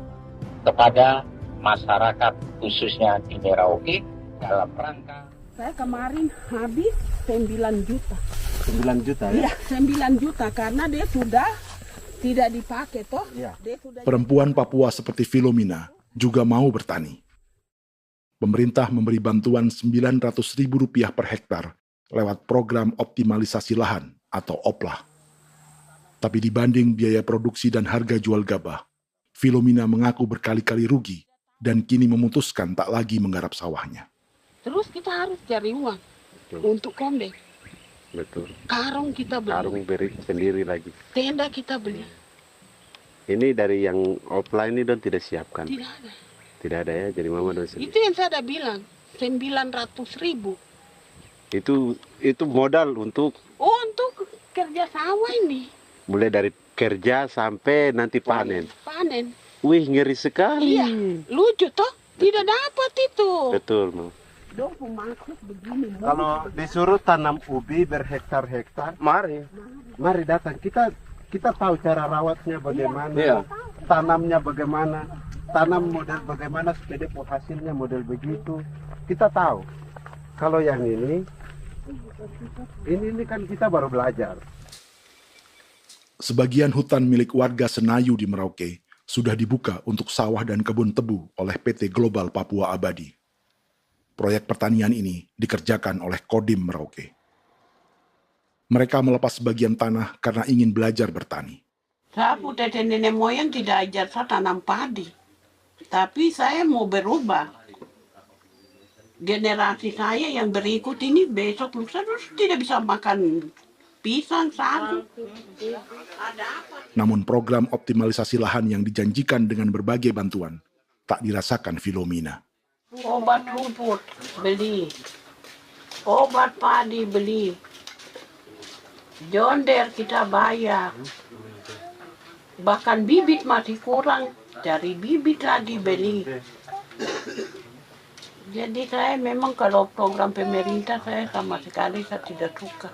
kepada masyarakat khususnya di Merauke dalam rangka. Saya kemarin habis 9 juta. 9 juta ya? Iya, 9 juta karena dia sudah tidak dipakai toh. Ya. Perempuan Papua seperti Filomina juga mau bertani. Pemerintah memberi bantuan Rp900.000 per hektar lewat program optimalisasi lahan atau OPLAH. Tapi dibanding biaya produksi dan harga jual gabah, Filomina mengaku berkali-kali rugi dan kini memutuskan tak lagi menggarap sawahnya. Terus kita harus cari uang untuk kondek. Betul. Karung kita beli. Karung beri sendiri lagi. Tenda kita beli. Ini dari yang offline ini don tidak siapkan. Tidak ada. Tidak ada ya, jadi mama don sendiri. Itu yang saya ada bilang, 900.000. Itu modal untuk kerja sawah ini. Mulai dari kerja sampai nanti panen. Panen. Wih, ngeri sekali. Iya, lucu toh? Tidak dapat itu. Betul, Mam. Dong maksud begini. Kalau disuruh tanam ubi berhektar-hektar, mari datang. Kita tahu cara rawatnya bagaimana, iya. Tanamnya bagaimana, tanam model bagaimana supaya hasilnya model begitu. Kita tahu. Kalau yang ini kan kita baru belajar. Sebagian hutan milik warga Senayu di Merauke sudah dibuka untuk sawah dan kebun tebu oleh PT Global Papua Abadi. Proyek pertanian ini dikerjakan oleh Kodim Merauke. Mereka melepas sebagian tanah karena ingin belajar bertani. Saya punya nenek moyang tidak ajar saya tanam padi. Tapi saya mau berubah. Generasi saya yang berikut ini besok lusa tidak bisa makan pisang, sagu. Namun program optimalisasi lahan yang dijanjikan dengan berbagai bantuan tak dirasakan Filomina. Obat rumput beli, obat padi beli, jonder kita bayar, bahkan bibit masih kurang, cari bibit lagi beli. Jadi saya memang kalau program pemerintah saya sama sekali saya tidak suka.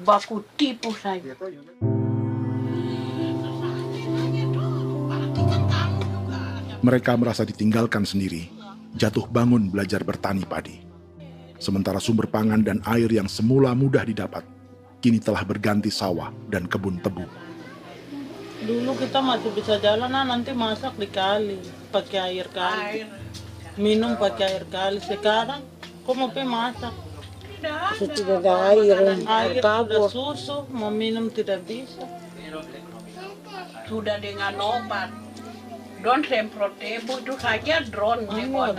Baku tipu saya. Mereka merasa ditinggalkan sendiri, jatuh bangun belajar bertani padi. Sementara sumber pangan dan air yang semula mudah didapat, kini telah berganti sawah dan kebun tebu. Dulu kita masih bisa jalan, nanti masak di kali, pakai air kali. Minum pakai air kali. Sekarang kok mau masak? Tidak ada air, air sudah susu, mau minum tidak bisa. Sudah dengan obat. Drone semprot tebu itu saja drone.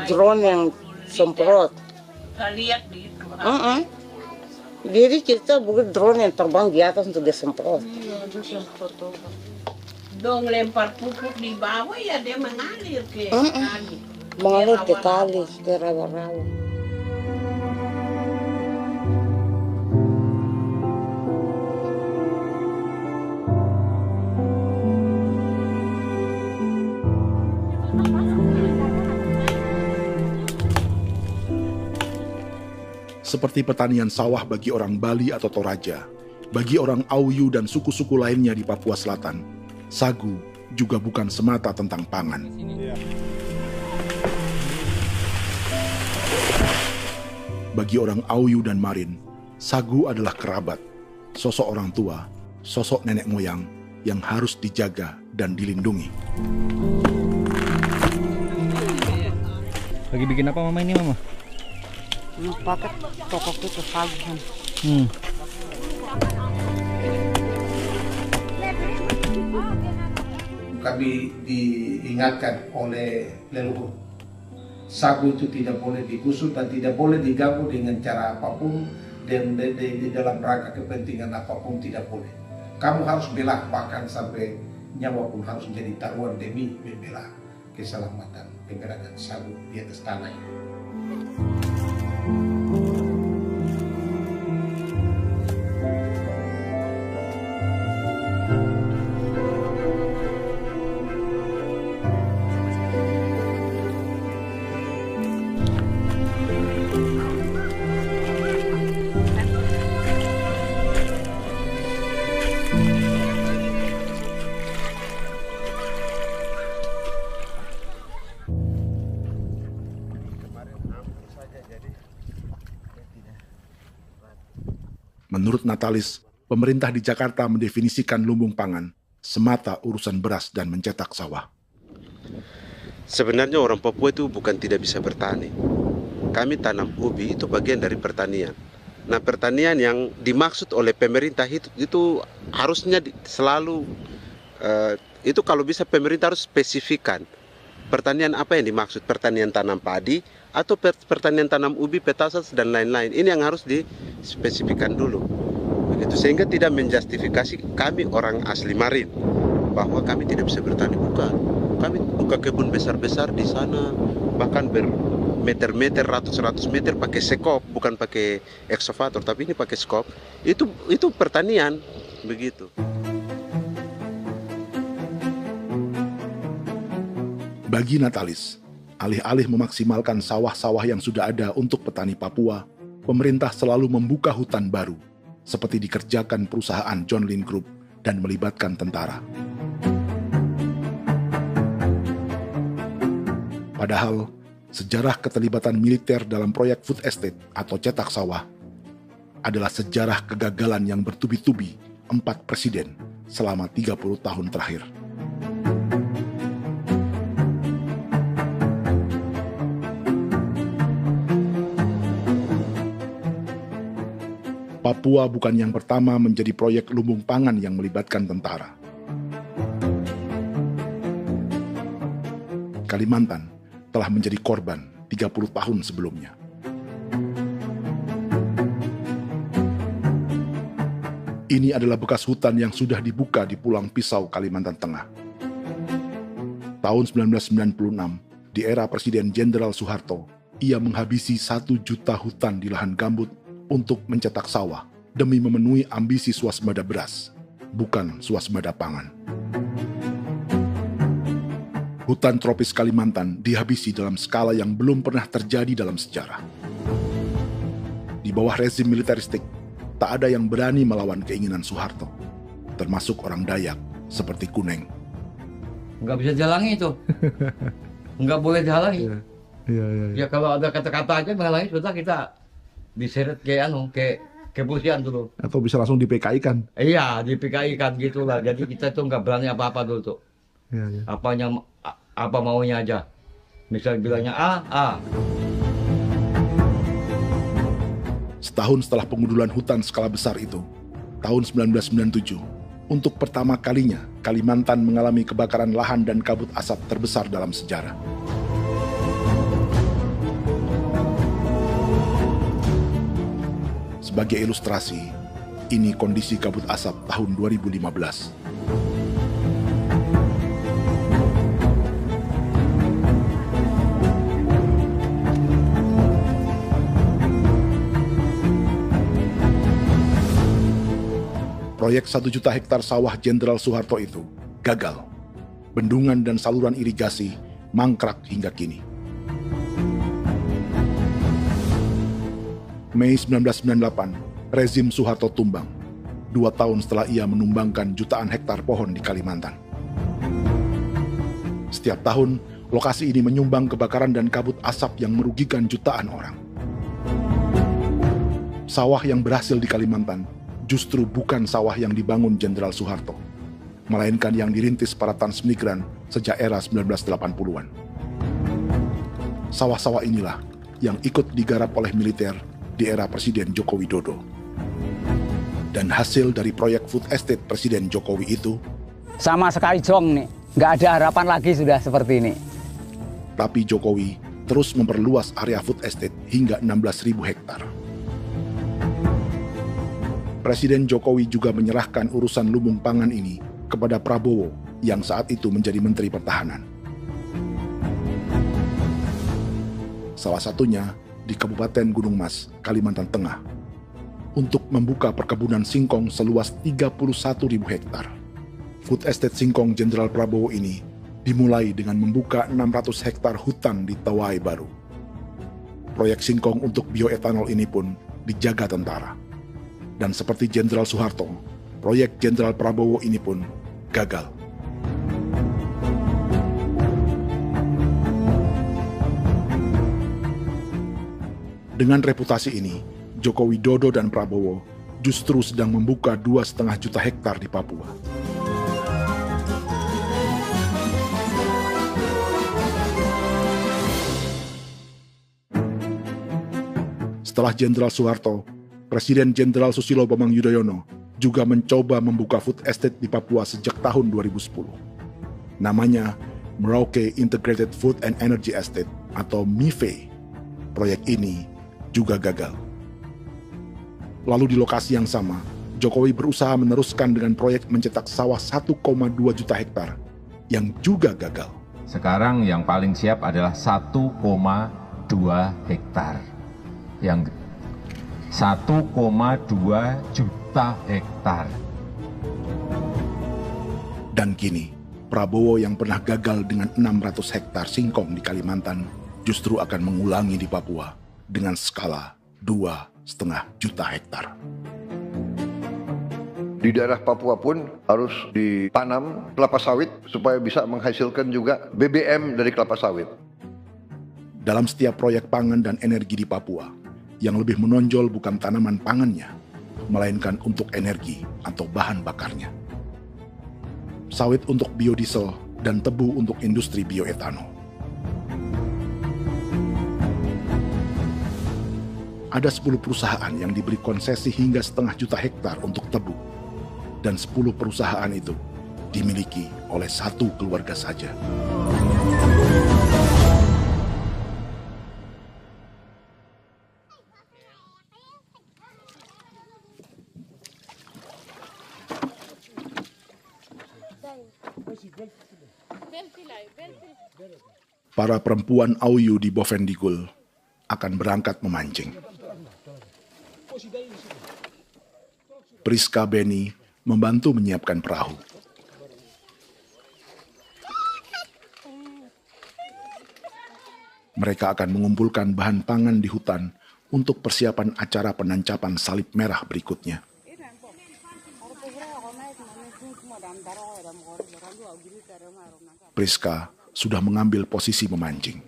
Drone yang semprot. Saya lihat di itu. Jadi kita bukan drone yang terbang di atas untuk disemprot. Iya, itu semprot obat. Dong lempar pupuk di bawah ya dia mengalir ke kali. Mengalir ke kali, ke rawa-rawa. Seperti pertanian sawah bagi orang Bali atau Toraja, bagi orang Auyu dan suku-suku lainnya di Papua Selatan, sagu juga bukan semata tentang pangan. Bagi orang Auyu dan Marin, sagu adalah kerabat, sosok orang tua, sosok nenek moyang yang harus dijaga dan dilindungi. Lagi bikin apa mama ini mama? Pakai toko itu sagu. Kami diingatkan oleh leluhur, sagu itu tidak boleh digusur dan tidak boleh diganggu dengan cara apapun, dan di dalam rangka kepentingan apapun tidak boleh. Kamu harus bela, bahkan sampai nyawa pun harus menjadi taruhan demi membela keselamatan pergerakan sagu di atas tanah ini. Menurut Natalis, pemerintah di Jakarta mendefinisikan lumbung pangan semata urusan beras dan mencetak sawah. Sebenarnya orang Papua itu bukan tidak bisa bertani. Kami tanam ubi itu bagian dari pertanian. Nah, pertanian yang dimaksud oleh pemerintah itu harusnya selalu itu kalau bisa pemerintah harus spesifikkan pertanian apa yang dimaksud, pertanian tanam padi atau pertanian tanam ubi, petasan dan lain-lain. Ini yang harus dispesifikkan dulu. Begitu, sehingga tidak menjustifikasi kami orang asli Marin bahwa kami tidak bisa bertani. Bukan. Kami buka kebun besar-besar di sana, bahkan bermeter-meter, ratus-ratus meter pakai sekop, bukan pakai ekskavator, tapi ini pakai skop. Itu pertanian, begitu. Bagi Natalis, alih-alih memaksimalkan sawah-sawah yang sudah ada untuk petani Papua, pemerintah selalu membuka hutan baru, seperti dikerjakan perusahaan John Lynn Group dan melibatkan tentara. Padahal, sejarah keterlibatan militer dalam proyek food estate atau cetak sawah adalah sejarah kegagalan yang bertubi-tubi 4 presiden selama 30 tahun terakhir. Papua bukan yang pertama menjadi proyek lumbung pangan yang melibatkan tentara. Kalimantan telah menjadi korban 30 tahun sebelumnya. Ini adalah bekas hutan yang sudah dibuka di Pulang Pisau, Kalimantan Tengah. Tahun 1996, di era Presiden Jenderal Soeharto, ia menghabisi 1 juta hutan di lahan gambut untuk mencetak sawah demi memenuhi ambisi swasembada beras, bukan swasembada pangan. Hutan tropis Kalimantan dihabisi dalam skala yang belum pernah terjadi dalam sejarah. Di bawah rezim militeristik, tak ada yang berani melawan keinginan Soeharto, termasuk orang Dayak seperti Kuneng. Nggak bisa dihalangi itu. Nggak boleh dihalangi. Ya kalau ada kata-kata aja menghalangi, sudah kita diseret ke kepolisian dulu. Atau bisa langsung di PKI-kan. Iya, di PKI-kan gitulah. Jadi kita tuh nggak berani apa-apa dulu tuh. Apa maunya aja. Misal bilangnya A. Setahun setelah pengundulan hutan skala besar itu, tahun 1997, untuk pertama kalinya Kalimantan mengalami kebakaran lahan dan kabut asap terbesar dalam sejarah. Sebagai ilustrasi, ini kondisi kabut asap tahun 2015. Proyek 1 juta hektar sawah Jenderal Soeharto itu gagal. Bendungan dan saluran irigasi mangkrak hingga kini. Mei 1998, rezim Soeharto tumbang, 2 tahun setelah ia menumbangkan jutaan hektar pohon di Kalimantan. Setiap tahun, lokasi ini menyumbang kebakaran dan kabut asap yang merugikan jutaan orang. Sawah yang berhasil di Kalimantan justru bukan sawah yang dibangun Jenderal Soeharto. melainkan yang dirintis para transmigran sejak era 1980-an. Sawah-sawah inilah yang ikut digarap oleh militer di era Presiden Joko Widodo. Dan hasil dari proyek food estate Presiden Jokowi itu sama sekali jong nih, nggak ada harapan lagi sudah seperti ini. Tapi Jokowi terus memperluas area food estate hingga 16.000 hektar. Presiden Jokowi juga menyerahkan urusan lumbung pangan ini kepada Prabowo yang saat itu menjadi Menteri Pertahanan. Salah satunya di Kabupaten Gunung Mas, Kalimantan Tengah, untuk membuka perkebunan singkong seluas 31.000 hektar. Food Estate Singkong Jenderal Prabowo ini dimulai dengan membuka 600 hektar hutan di Tawai Baru. Proyek singkong untuk bioetanol ini pun dijaga tentara. Dan seperti Jenderal Soeharto, proyek Jenderal Prabowo ini pun gagal. Dengan reputasi ini, Joko Widodo dan Prabowo justru sedang membuka 2,5 juta hektar di Papua. Setelah Jenderal Soeharto, Presiden Jenderal Susilo Bambang Yudhoyono juga mencoba membuka food estate di Papua sejak tahun 2010. Namanya Merauke Integrated Food and Energy Estate atau MIFE. Proyek ini juga gagal. Lalu di lokasi yang sama, Jokowi berusaha meneruskan dengan proyek mencetak sawah 1,2 juta hektar yang juga gagal. Sekarang yang paling siap adalah 1,2 hektar. Yang 1,2 juta hektar. Dan kini, Prabowo yang pernah gagal dengan 600 hektar singkong di Kalimantan justru akan mengulangi di Papua dengan skala 2,5 juta hektar. Di daerah Papua pun harus ditanam kelapa sawit supaya bisa menghasilkan juga BBM dari kelapa sawit. Dalam setiap proyek pangan dan energi di Papua, yang lebih menonjol bukan tanaman pangannya, melainkan untuk energi atau bahan bakarnya. Sawit untuk biodiesel dan tebu untuk industri bioetanol. Ada 10 perusahaan yang diberi konsesi hingga 0,5 juta hektar untuk tebu, dan 10 perusahaan itu dimiliki oleh satu keluarga saja. Para perempuan Auyu di Bovendigul akan berangkat memancing. Priska Beni membantu menyiapkan perahu. Mereka akan mengumpulkan bahan pangan di hutan untuk persiapan acara penancapan salib merah berikutnya. Priska sudah mengambil posisi memancing.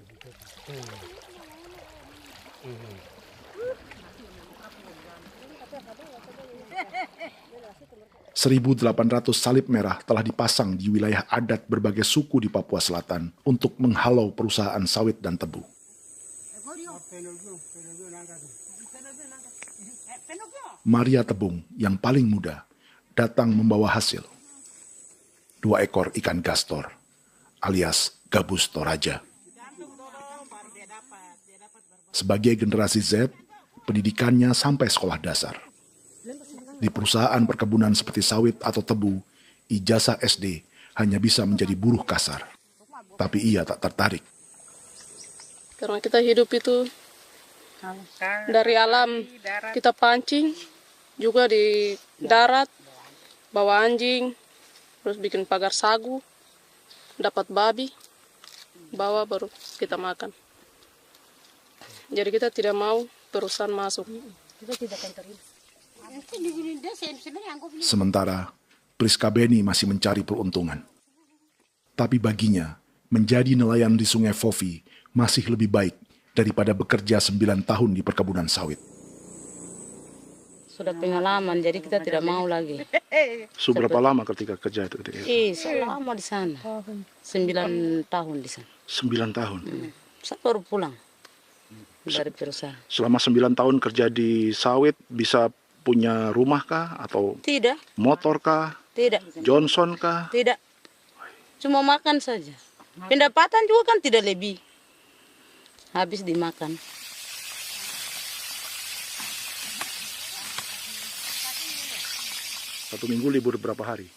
.800 salib merah telah dipasang di wilayah adat berbagai suku di Papua Selatan untuk menghalau perusahaan sawit dan tebu. Maria Tebung yang paling muda datang membawa hasil. 2 ekor ikan gastor alias gabus toraja. Sebagai generasi Z, pendidikannya sampai sekolah dasar. Di perusahaan perkebunan seperti sawit atau tebu, ijazah SD hanya bisa menjadi buruh kasar. Tapi ia tak tertarik. Karena kita hidup itu dari alam, kita pancing, juga di darat, bawa anjing, terus bikin pagar sagu, dapat babi, bawa baru kita makan. Jadi kita tidak mau perusahaan masuk. Sementara Priska Beni masih mencari peruntungan. Tapi baginya, menjadi nelayan di Sungai Fofi masih lebih baik daripada bekerja 9 tahun di perkebunan sawit. Sudah pengalaman, jadi kita tidak mau lagi. Berapa lama ketika kerja itu? Selama di sana. 9 tahun di sana. 9 tahun? Saya baru pulang dari perusahaan. Selama 9 tahun kerja di sawit, bisa punya rumah kah? Atau tidak. Motor kah? Tidak. Johnson kah? Tidak. Cuma makan saja. Pendapatan juga kan tidak lebih. Habis dimakan. Satu minggu libur berapa hari?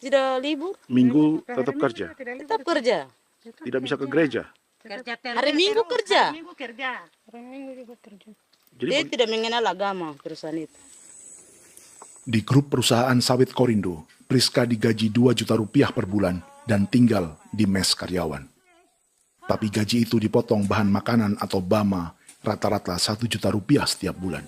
Tidak libur. Minggu tetap kerja? Tetap kerja. Tidak bisa ke gereja? Hari Minggu kerja. Hari Minggu juga kerja. Jadi dia tidak mengenal agama perusahaan itu. Di grup perusahaan sawit Korindo, Priska digaji 2 juta rupiah per bulan dan tinggal di mes karyawan. Tapi gaji itu dipotong bahan makanan atau BAMA rata-rata 1 juta rupiah setiap bulan.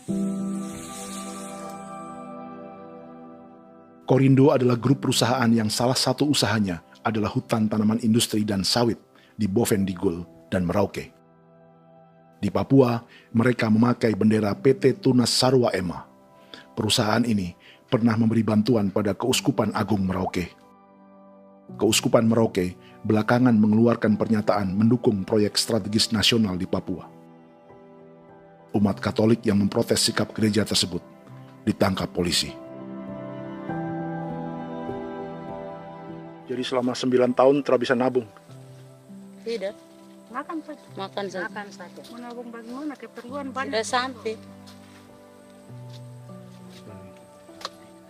Korindo adalah grup perusahaan yang salah satu usahanya adalah hutan tanaman industri dan sawit di Bovendigul dan Merauke. Di Papua, mereka memakai bendera PT Tunas Sarwa Ema. Perusahaan ini pernah memberi bantuan pada Keuskupan Agung Merauke. Keuskupan Merauke belakangan mengeluarkan pernyataan mendukung proyek strategis nasional di Papua. Umat Katolik yang memprotes sikap gereja tersebut ditangkap polisi. Jadi selama 9 tahun tidak bisa nabung? Tidak. Makan saja. Makan saja. Makan saja. Menabung bagaimana? Keperluan banyak. Tidak sampai.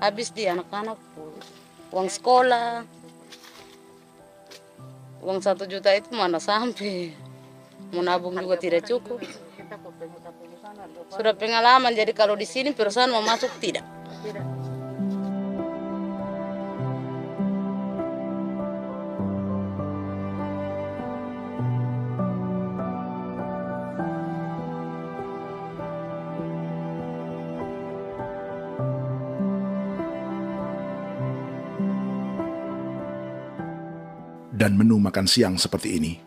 Habis di anak-anak uang sekolah. Uang 1 juta itu mana sampai. Menabung juga tidak cukup. Sudah pengalaman, jadi kalau di sini perusahaan mau masuk tidak. Dan menu makan siang seperti ini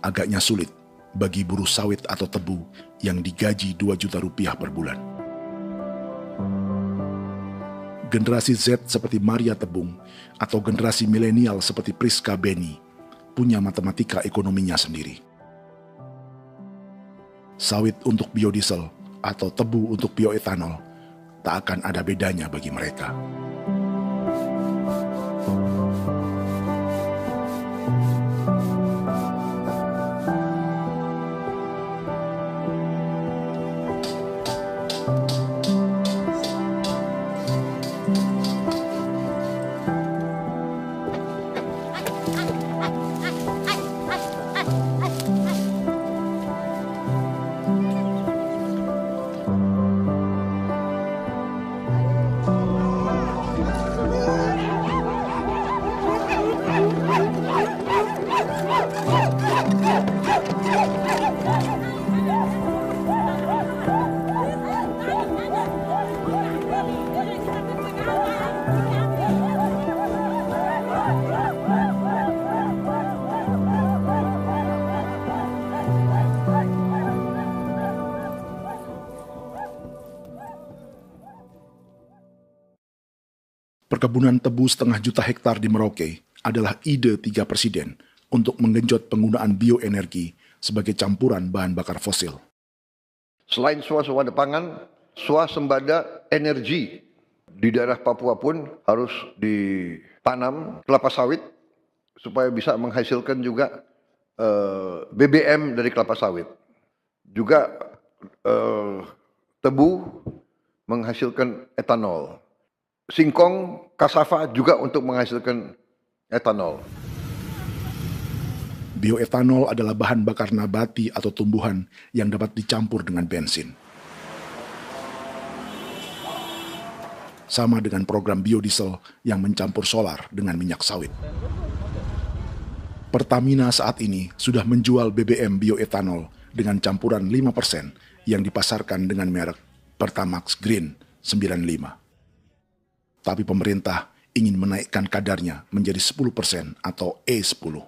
agaknya sulit bagi buruh sawit atau tebu yang digaji 2 juta rupiah per bulan. Generasi Z seperti Maria Tebung atau generasi milenial seperti Priska Beni punya matematika ekonominya sendiri. Sawit untuk biodiesel atau tebu untuk bioetanol tak akan ada bedanya bagi mereka. Perkebunan tebu 1,5 juta hektar di Merauke adalah ide 3 presiden untuk menggenjot penggunaan bioenergi sebagai campuran bahan bakar fosil. Selain swasembada pangan, swasembada energi di daerah Papua pun harus ditanam kelapa sawit supaya bisa menghasilkan juga BBM dari kelapa sawit. Juga tebu menghasilkan etanol. Singkong, kasava juga untuk menghasilkan etanol. Bioetanol adalah bahan bakar nabati atau tumbuhan yang dapat dicampur dengan bensin. Sama dengan program biodiesel yang mencampur solar dengan minyak sawit. Pertamina saat ini sudah menjual BBM bioetanol dengan campuran 5% yang dipasarkan dengan merek Pertamax Green 95. Tapi pemerintah ingin menaikkan kadarnya menjadi 10% atau E10.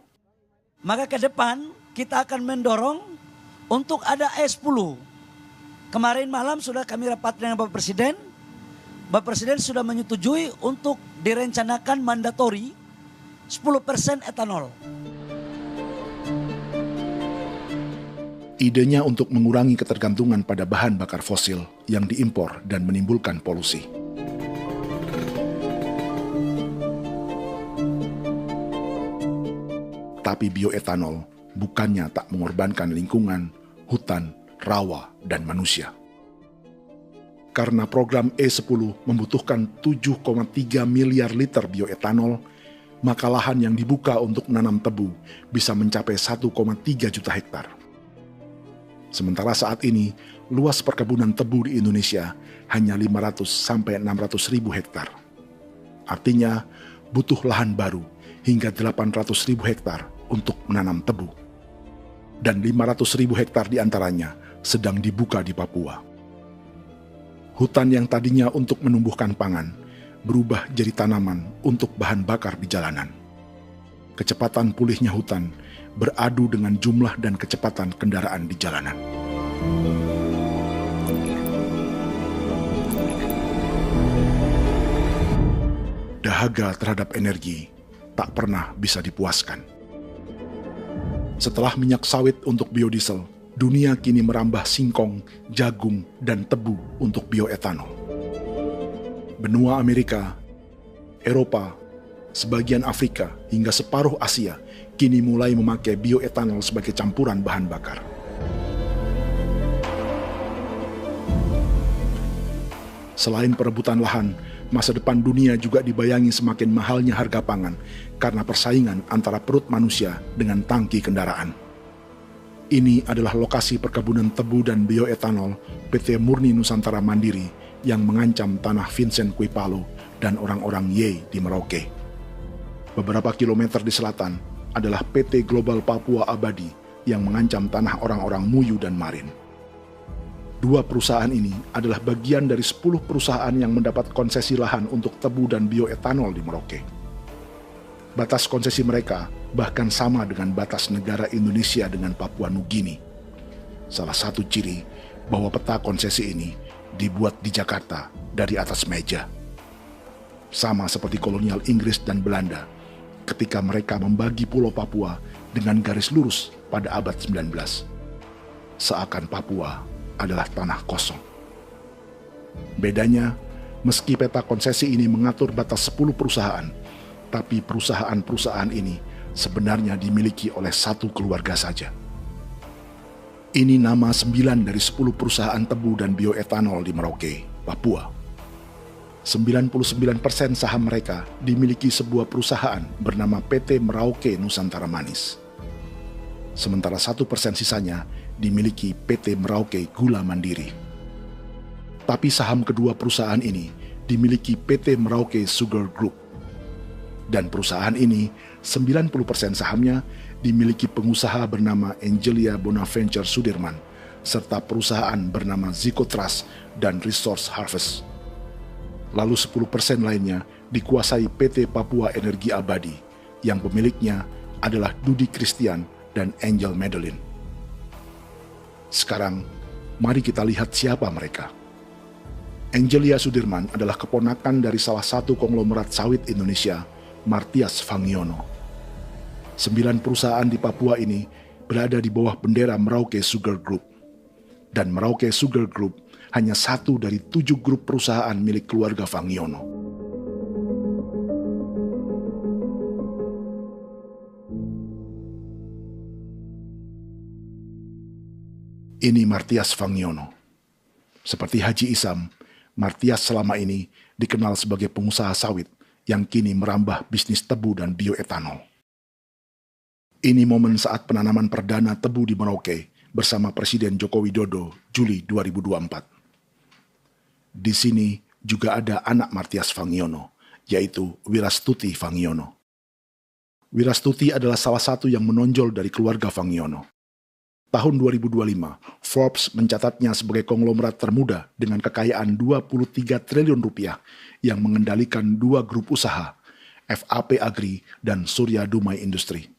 Maka ke depan kita akan mendorong untuk ada E10. Kemarin malam sudah kami rapat dengan Bapak Presiden. Bapak Presiden sudah menyetujui untuk direncanakan mandatori 10% etanol. Idenya untuk mengurangi ketergantungan pada bahan bakar fosil yang diimpor dan menimbulkan polusi. Tapi bioetanol bukannya tak mengorbankan lingkungan, hutan, rawa, dan manusia. Karena program E10 membutuhkan 7,3 miliar liter bioetanol, maka lahan yang dibuka untuk menanam tebu bisa mencapai 1,3 juta hektar. Sementara saat ini, luas perkebunan tebu di Indonesia hanya 500 sampai 600 ribu hektar. Artinya, butuh lahan baru hingga 800 ribu hektar untuk menanam tebu. Dan 500 ribu hektar diantaranya sedang dibuka di Papua. Hutan yang tadinya untuk menumbuhkan pangan berubah jadi tanaman untuk bahan bakar di jalanan. Kecepatan pulihnya hutan beradu dengan jumlah dan kecepatan kendaraan di jalanan. Dahaga terhadap energi tak pernah bisa dipuaskan. Setelah minyak sawit untuk biodiesel, dunia kini merambah singkong, jagung, dan tebu untuk bioetanol. Benua Amerika, Eropa, sebagian Afrika, hingga separuh Asia kini mulai memakai bioetanol sebagai campuran bahan bakar. Selain perebutan lahan, masa depan dunia juga dibayangi semakin mahalnya harga pangan karena persaingan antara perut manusia dengan tangki kendaraan. Ini adalah lokasi perkebunan tebu dan bioetanol PT Murni Nusantara Mandiri yang mengancam tanah Vincent Quipalo dan orang-orang Ye di Merauke. Beberapa kilometer di selatan adalah PT Global Papua Abadi yang mengancam tanah orang-orang Muyu dan Marin. Dua perusahaan ini adalah bagian dari 10 perusahaan yang mendapat konsesi lahan untuk tebu dan bioetanol di Merauke. Batas konsesi mereka bahkan sama dengan batas negara Indonesia dengan Papua Nugini. Salah satu ciri bahwa peta konsesi ini dibuat di Jakarta dari atas meja. Sama seperti kolonial Inggris dan Belanda ketika mereka membagi Pulau Papua dengan garis lurus pada abad 19. Seakan Papua adalah tanah kosong. Bedanya, meski peta konsesi ini mengatur batas 10 perusahaan, tapi perusahaan-perusahaan ini sebenarnya dimiliki oleh satu keluarga saja. Ini nama 9 dari 10 perusahaan tebu dan bioetanol di Merauke, Papua. 99% saham mereka dimiliki sebuah perusahaan bernama PT Merauke Nusantara Manis. Sementara 1% sisanya dimiliki PT Merauke Gula Mandiri. Tapi saham kedua perusahaan ini dimiliki PT Merauke Sugar Group. Dan perusahaan ini, 90% sahamnya dimiliki pengusaha bernama Angelia Bonaventure Sudirman, serta perusahaan bernama Zico Trust dan Resource Harvest. Lalu 10% lainnya dikuasai PT Papua Energi Abadi, yang pemiliknya adalah Dudi Christian dan Angel Madeline. Sekarang, mari kita lihat siapa mereka. Angelia Sudirman adalah keponakan dari salah satu konglomerat sawit Indonesia, Martias Fangiono. 9 perusahaan di Papua ini berada di bawah bendera Merauke Sugar Group. Dan Merauke Sugar Group hanya satu dari 7 grup perusahaan milik keluarga Fangiono. Ini Martias Fangiono. Seperti Haji Isam, Martias selama ini dikenal sebagai pengusaha sawit yang kini merambah bisnis tebu dan bioetanol. Ini momen saat penanaman perdana tebu di Merauke bersama Presiden Joko Widodo Juli 2024. Di sini juga ada anak Martias Fangiono, yaitu Wirastuti Fangiono. Wirastuti adalah salah satu yang menonjol dari keluarga Fangiono. Tahun 2025, Forbes mencatatnya sebagai konglomerat termuda dengan kekayaan 23 triliun rupiah yang mengendalikan 2 grup usaha, FAP Agri dan Surya Dumai Industri.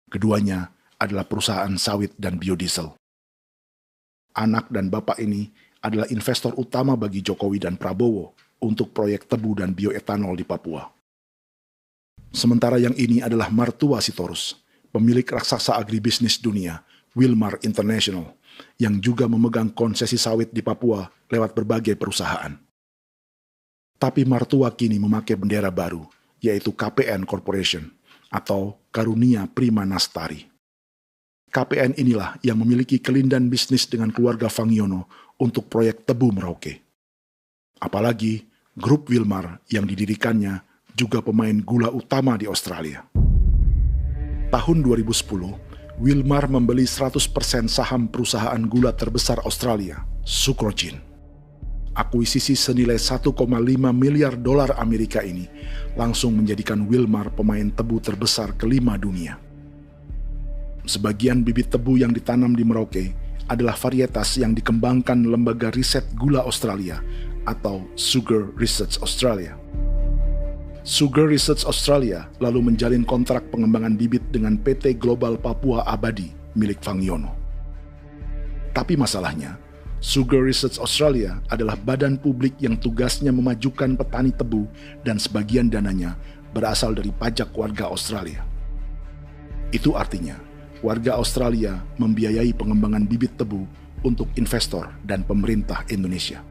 Keduanya adalah perusahaan sawit dan biodiesel. Anak dan bapak ini adalah investor utama bagi Jokowi dan Prabowo untuk proyek tebu dan bioetanol di Papua. Sementara yang ini adalah mertua Sitorus, pemilik raksasa agribisnis dunia, Wilmar International, yang juga memegang konsesi sawit di Papua lewat berbagai perusahaan. Tapi mertua kini memakai bendera baru, yaitu KPN Corporation atau Karunia Prima Nastari. KPN inilah yang memiliki kelindan bisnis dengan keluarga Fangiono untuk proyek tebu Merauke. Apalagi grup Wilmar yang didirikannya juga pemain gula utama di Australia. Tahun 2010, Wilmar membeli 100% saham perusahaan gula terbesar Australia, Sucrogin. Akuisisi senilai 1,5 miliar dolar Amerika ini langsung menjadikan Wilmar pemain tebu terbesar kelima dunia. Sebagian bibit tebu yang ditanam di Merauke adalah varietas yang dikembangkan Lembaga Riset Gula Australia atau Sugar Research Australia. Sugar Research Australia lalu menjalin kontrak pengembangan bibit dengan PT Global Papua Abadi milik Fangiono. Tapi masalahnya, Sugar Research Australia adalah badan publik yang tugasnya memajukan petani tebu dan sebagian dananya berasal dari pajak warga Australia. Itu artinya, warga Australia membiayai pengembangan bibit tebu untuk investor dan pemerintah Indonesia.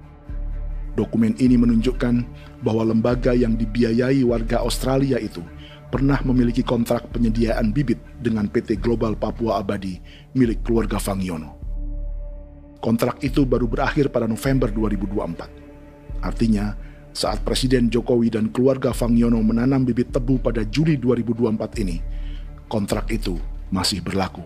Dokumen ini menunjukkan bahwa lembaga yang dibiayai warga Australia itu pernah memiliki kontrak penyediaan bibit dengan PT Global Papua Abadi milik keluarga Fangiono. Kontrak itu baru berakhir pada November 2024. Artinya, saat Presiden Jokowi dan keluarga Fangiono menanam bibit tebu pada Juli 2024 ini, kontrak itu masih berlaku.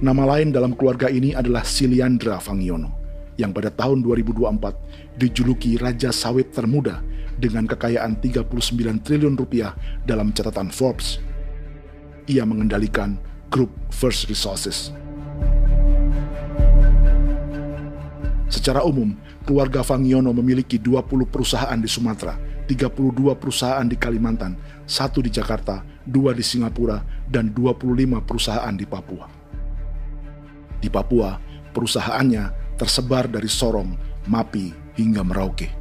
Nama lain dalam keluarga ini adalah Siliandra Fangiono, yang pada tahun 2024 dijuluki Raja Sawit Termuda dengan kekayaan 39 triliun rupiah dalam catatan Forbes. Ia mengendalikan grup First Resources. Secara umum, keluarga Fangiono memiliki 20 perusahaan di Sumatera, 32 perusahaan di Kalimantan, 1 di Jakarta, 2 di Singapura, dan 25 perusahaan di Papua. Di Papua, perusahaannya tersebar dari Sorong, Mapi, hingga Merauke.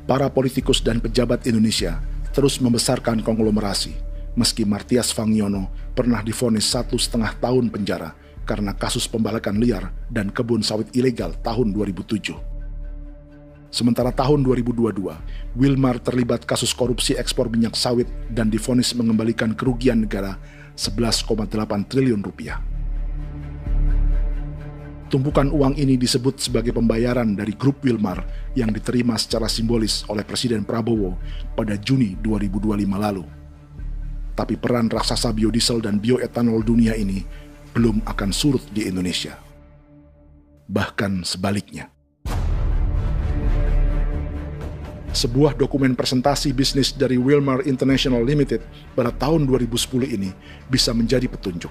Para politikus dan pejabat Indonesia terus membesarkan konglomerasi, meski Martias Fangiono pernah divonis 1,5 tahun penjara karena kasus pembalakan liar dan kebun sawit ilegal tahun 2007. Sementara tahun 2022, Wilmar terlibat kasus korupsi ekspor minyak sawit dan divonis mengembalikan kerugian negara 11,8 triliun rupiah. Tumpukan uang ini disebut sebagai pembayaran dari grup Wilmar yang diterima secara simbolis oleh Presiden Prabowo pada Juni 2025 lalu. Tapi peran raksasa biodiesel dan bioetanol dunia ini belum akan surut di Indonesia. Bahkan sebaliknya. Sebuah dokumen presentasi bisnis dari Wilmar International Limited pada tahun 2010 ini bisa menjadi petunjuk.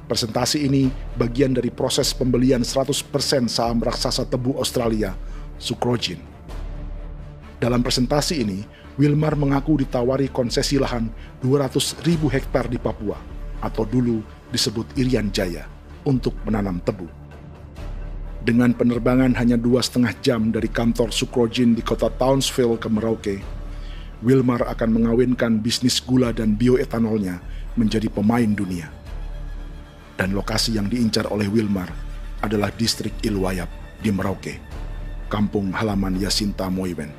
Presentasi ini bagian dari proses pembelian 100% saham raksasa tebu Australia, Sucrogin. Dalam presentasi ini, Wilmar mengaku ditawari konsesi lahan 200.000 hektar di Papua, atau dulu disebut Irian Jaya, untuk menanam tebu. Dengan penerbangan hanya 2,5 jam dari kantor Sucrogin di kota Townsville ke Merauke, Wilmar akan mengawinkan bisnis gula dan bioetanolnya menjadi pemain dunia. Dan lokasi yang diincar oleh Wilmar adalah distrik Ilwayap di Merauke, kampung halaman Yasinta Moiwen.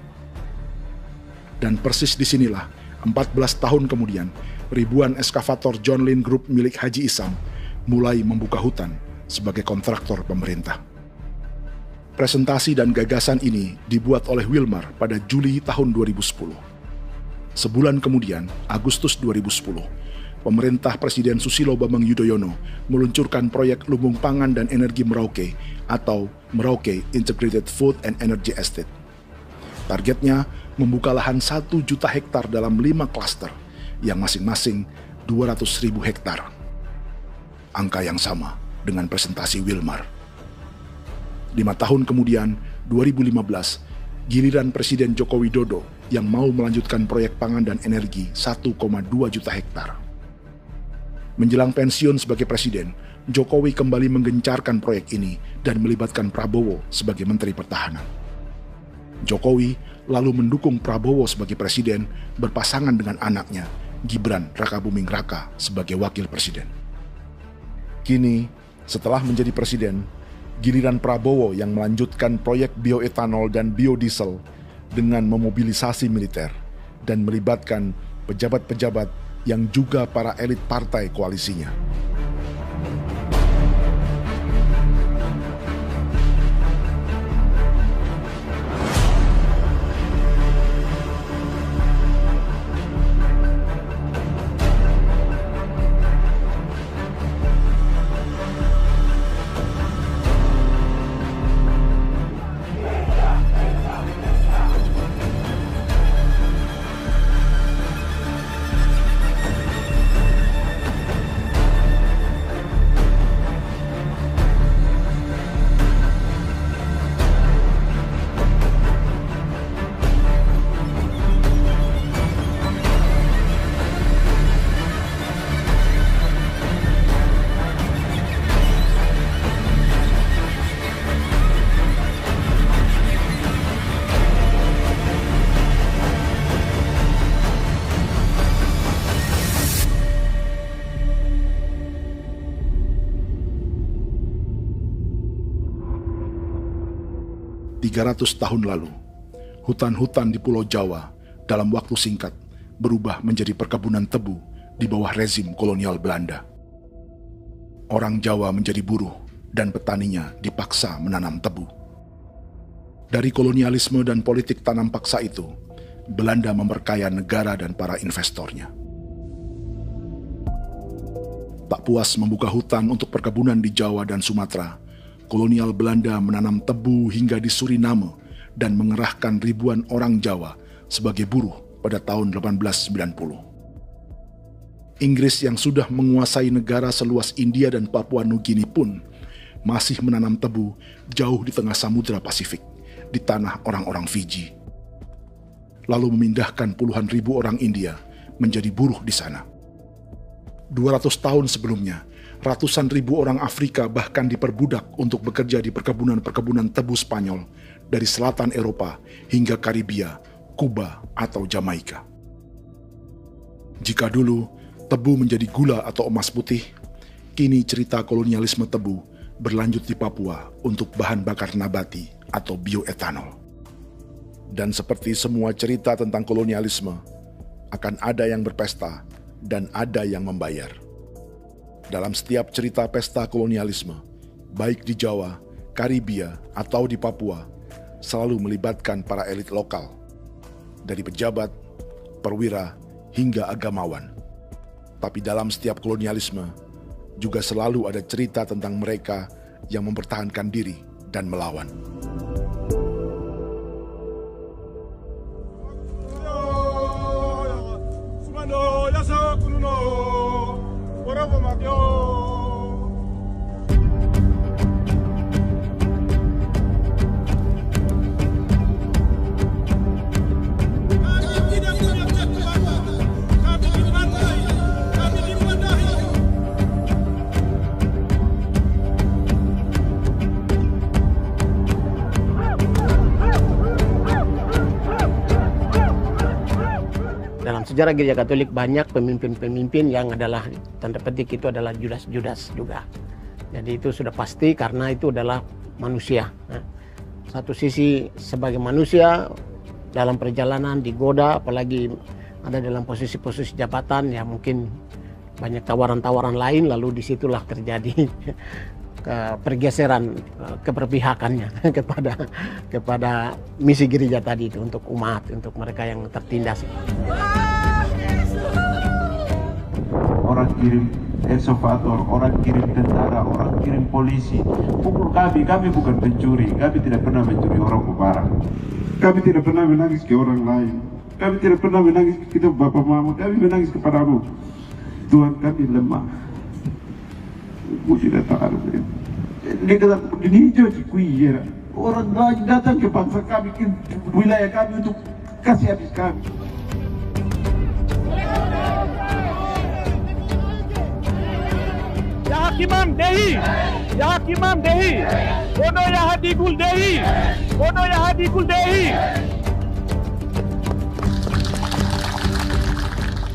Dan persis disinilah, 14 tahun kemudian, ribuan eskavator John Lynn Group milik Haji Isam mulai membuka hutan sebagai kontraktor pemerintah. Presentasi dan gagasan ini dibuat oleh Wilmar pada Juli tahun 2010. Sebulan kemudian, Agustus 2010, pemerintah Presiden Susilo Bambang Yudhoyono meluncurkan proyek Lumbung Pangan dan Energi Merauke atau Merauke Integrated Food and Energy Estate. Targetnya membuka lahan 1 juta hektar dalam 5 klaster yang masing-masing 200.000 hektar. Angka yang sama dengan presentasi Wilmar. 5 tahun kemudian, 2015, giliran Presiden Joko Widodo yang mau melanjutkan proyek pangan dan energi 1,2 juta hektar. Menjelang pensiun sebagai presiden, Jokowi kembali menggencarkan proyek ini dan melibatkan Prabowo sebagai Menteri Pertahanan. Jokowi lalu mendukung Prabowo sebagai presiden berpasangan dengan anaknya, Gibran Rakabuming Raka sebagai wakil presiden. Kini, setelah menjadi presiden, giliran Prabowo yang melanjutkan proyek bioetanol dan biodiesel dengan memobilisasi militer dan melibatkan pejabat-pejabat yang juga para elit partai koalisinya. ...300 tahun lalu, hutan-hutan di Pulau Jawa dalam waktu singkat berubah menjadi perkebunan tebu di bawah rezim kolonial Belanda. Orang Jawa menjadi buruh dan petaninya dipaksa menanam tebu. Dari kolonialisme dan politik tanam paksa itu, Belanda memperkaya negara dan para investornya. Tak puas membuka hutan untuk perkebunan di Jawa dan Sumatera, kolonial Belanda menanam tebu hingga di Suriname dan mengerahkan ribuan orang Jawa sebagai buruh pada tahun 1890. Inggris yang sudah menguasai negara seluas India dan Papua Nugini pun masih menanam tebu jauh di tengah Samudra Pasifik, di tanah orang-orang Fiji. Lalu memindahkan puluhan ribu orang India menjadi buruh di sana. 200 tahun sebelumnya, ratusan ribu orang Afrika bahkan diperbudak untuk bekerja di perkebunan-perkebunan tebu Spanyol dari selatan Eropa hingga Karibia, Kuba, atau Jamaika. Jika dulu tebu menjadi gula atau emas putih, kini cerita kolonialisme tebu berlanjut di Papua untuk bahan bakar nabati atau bioetanol. Dan seperti semua cerita tentang kolonialisme, akan ada yang berpesta dan ada yang membayar. Dalam setiap cerita pesta kolonialisme, baik di Jawa, Karibia, atau di Papua, selalu melibatkan para elit lokal, dari pejabat, perwira, hingga agamawan. Tapi dalam setiap kolonialisme, juga selalu ada cerita tentang mereka yang mempertahankan diri dan melawan. Dalam sejarah gereja Katolik banyak pemimpin-pemimpin yang adalah tanda petik itu adalah Judas juga. Jadi itu sudah pasti karena itu adalah manusia. Satu sisi sebagai manusia dalam perjalanan digoda, apalagi ada dalam posisi-posisi jabatan ya mungkin banyak tawaran-tawaran lain, lalu disitulah terjadi pergeseran keberpihakannya kepada misi gereja tadi itu untuk umat, untuk mereka yang tertindas. Orang kirim eksavator, orang kirim tentara, orang kirim polisi. Pukul kami bukan pencuri, kami tidak pernah mencuri orang barang. Kami tidak pernah menangis ke orang lain. Kami tidak pernah menangis ke kita bapak mama, kami menangis kepadamu. Tuhan kami lemah. Tidak tahu. Ini hijau cikui ya. Orang lain datang ke bangsa kami, ke wilayah kami untuk kasih habis kami. Ya Hakimam Dehi, Ya Hakimam Dehi, Bono Ya Hadigul Dehi, Bono Ya Hadigul Dehi.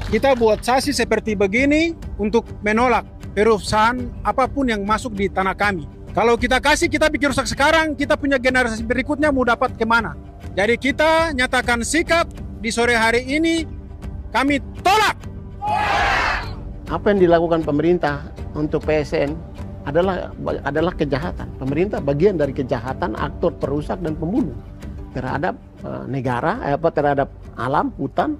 Kita buat sasi seperti begini untuk menolak perusahaan apapun yang masuk di tanah kami. Kalau kita kasih, kita bikin rusak sekarang, kita punya generasi berikutnya mau dapat kemana. Jadi kita nyatakan sikap di sore hari ini, kami tolak. Apa yang dilakukan pemerintah untuk PSN adalah kejahatan. Pemerintah bagian dari kejahatan, aktor perusak dan pembunuh terhadap negara, terhadap alam, hutan,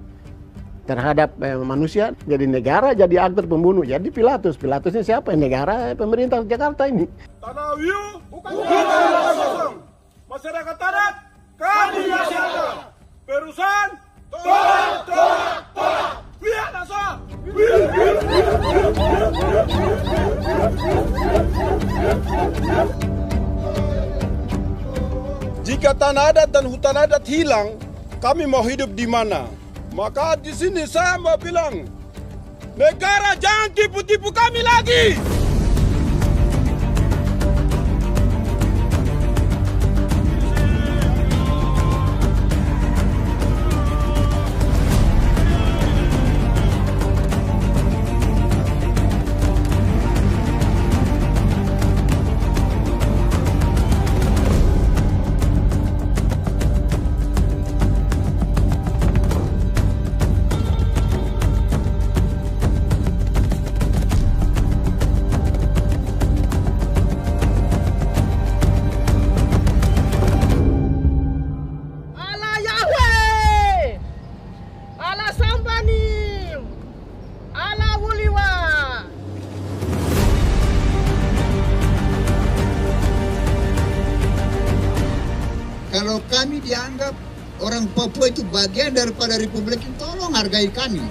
terhadap manusia. Jadi negara jadi aktor pembunuh. Jadi Pilatusnya siapa? Negara, pemerintah Jakarta ini. Tanah Wiu bukan kosong. Masyarakat adat kami rasakan. Perusahaan tolak. Lihat asal. Jika tanah adat dan hutan adat hilang, kami mau hidup di mana? Maka di sini saya mau bilang, negara jangan tipu-tipu kami lagi. Kalau kami dianggap orang Papua itu bagian daripada Republik ini, tolong hargai kami.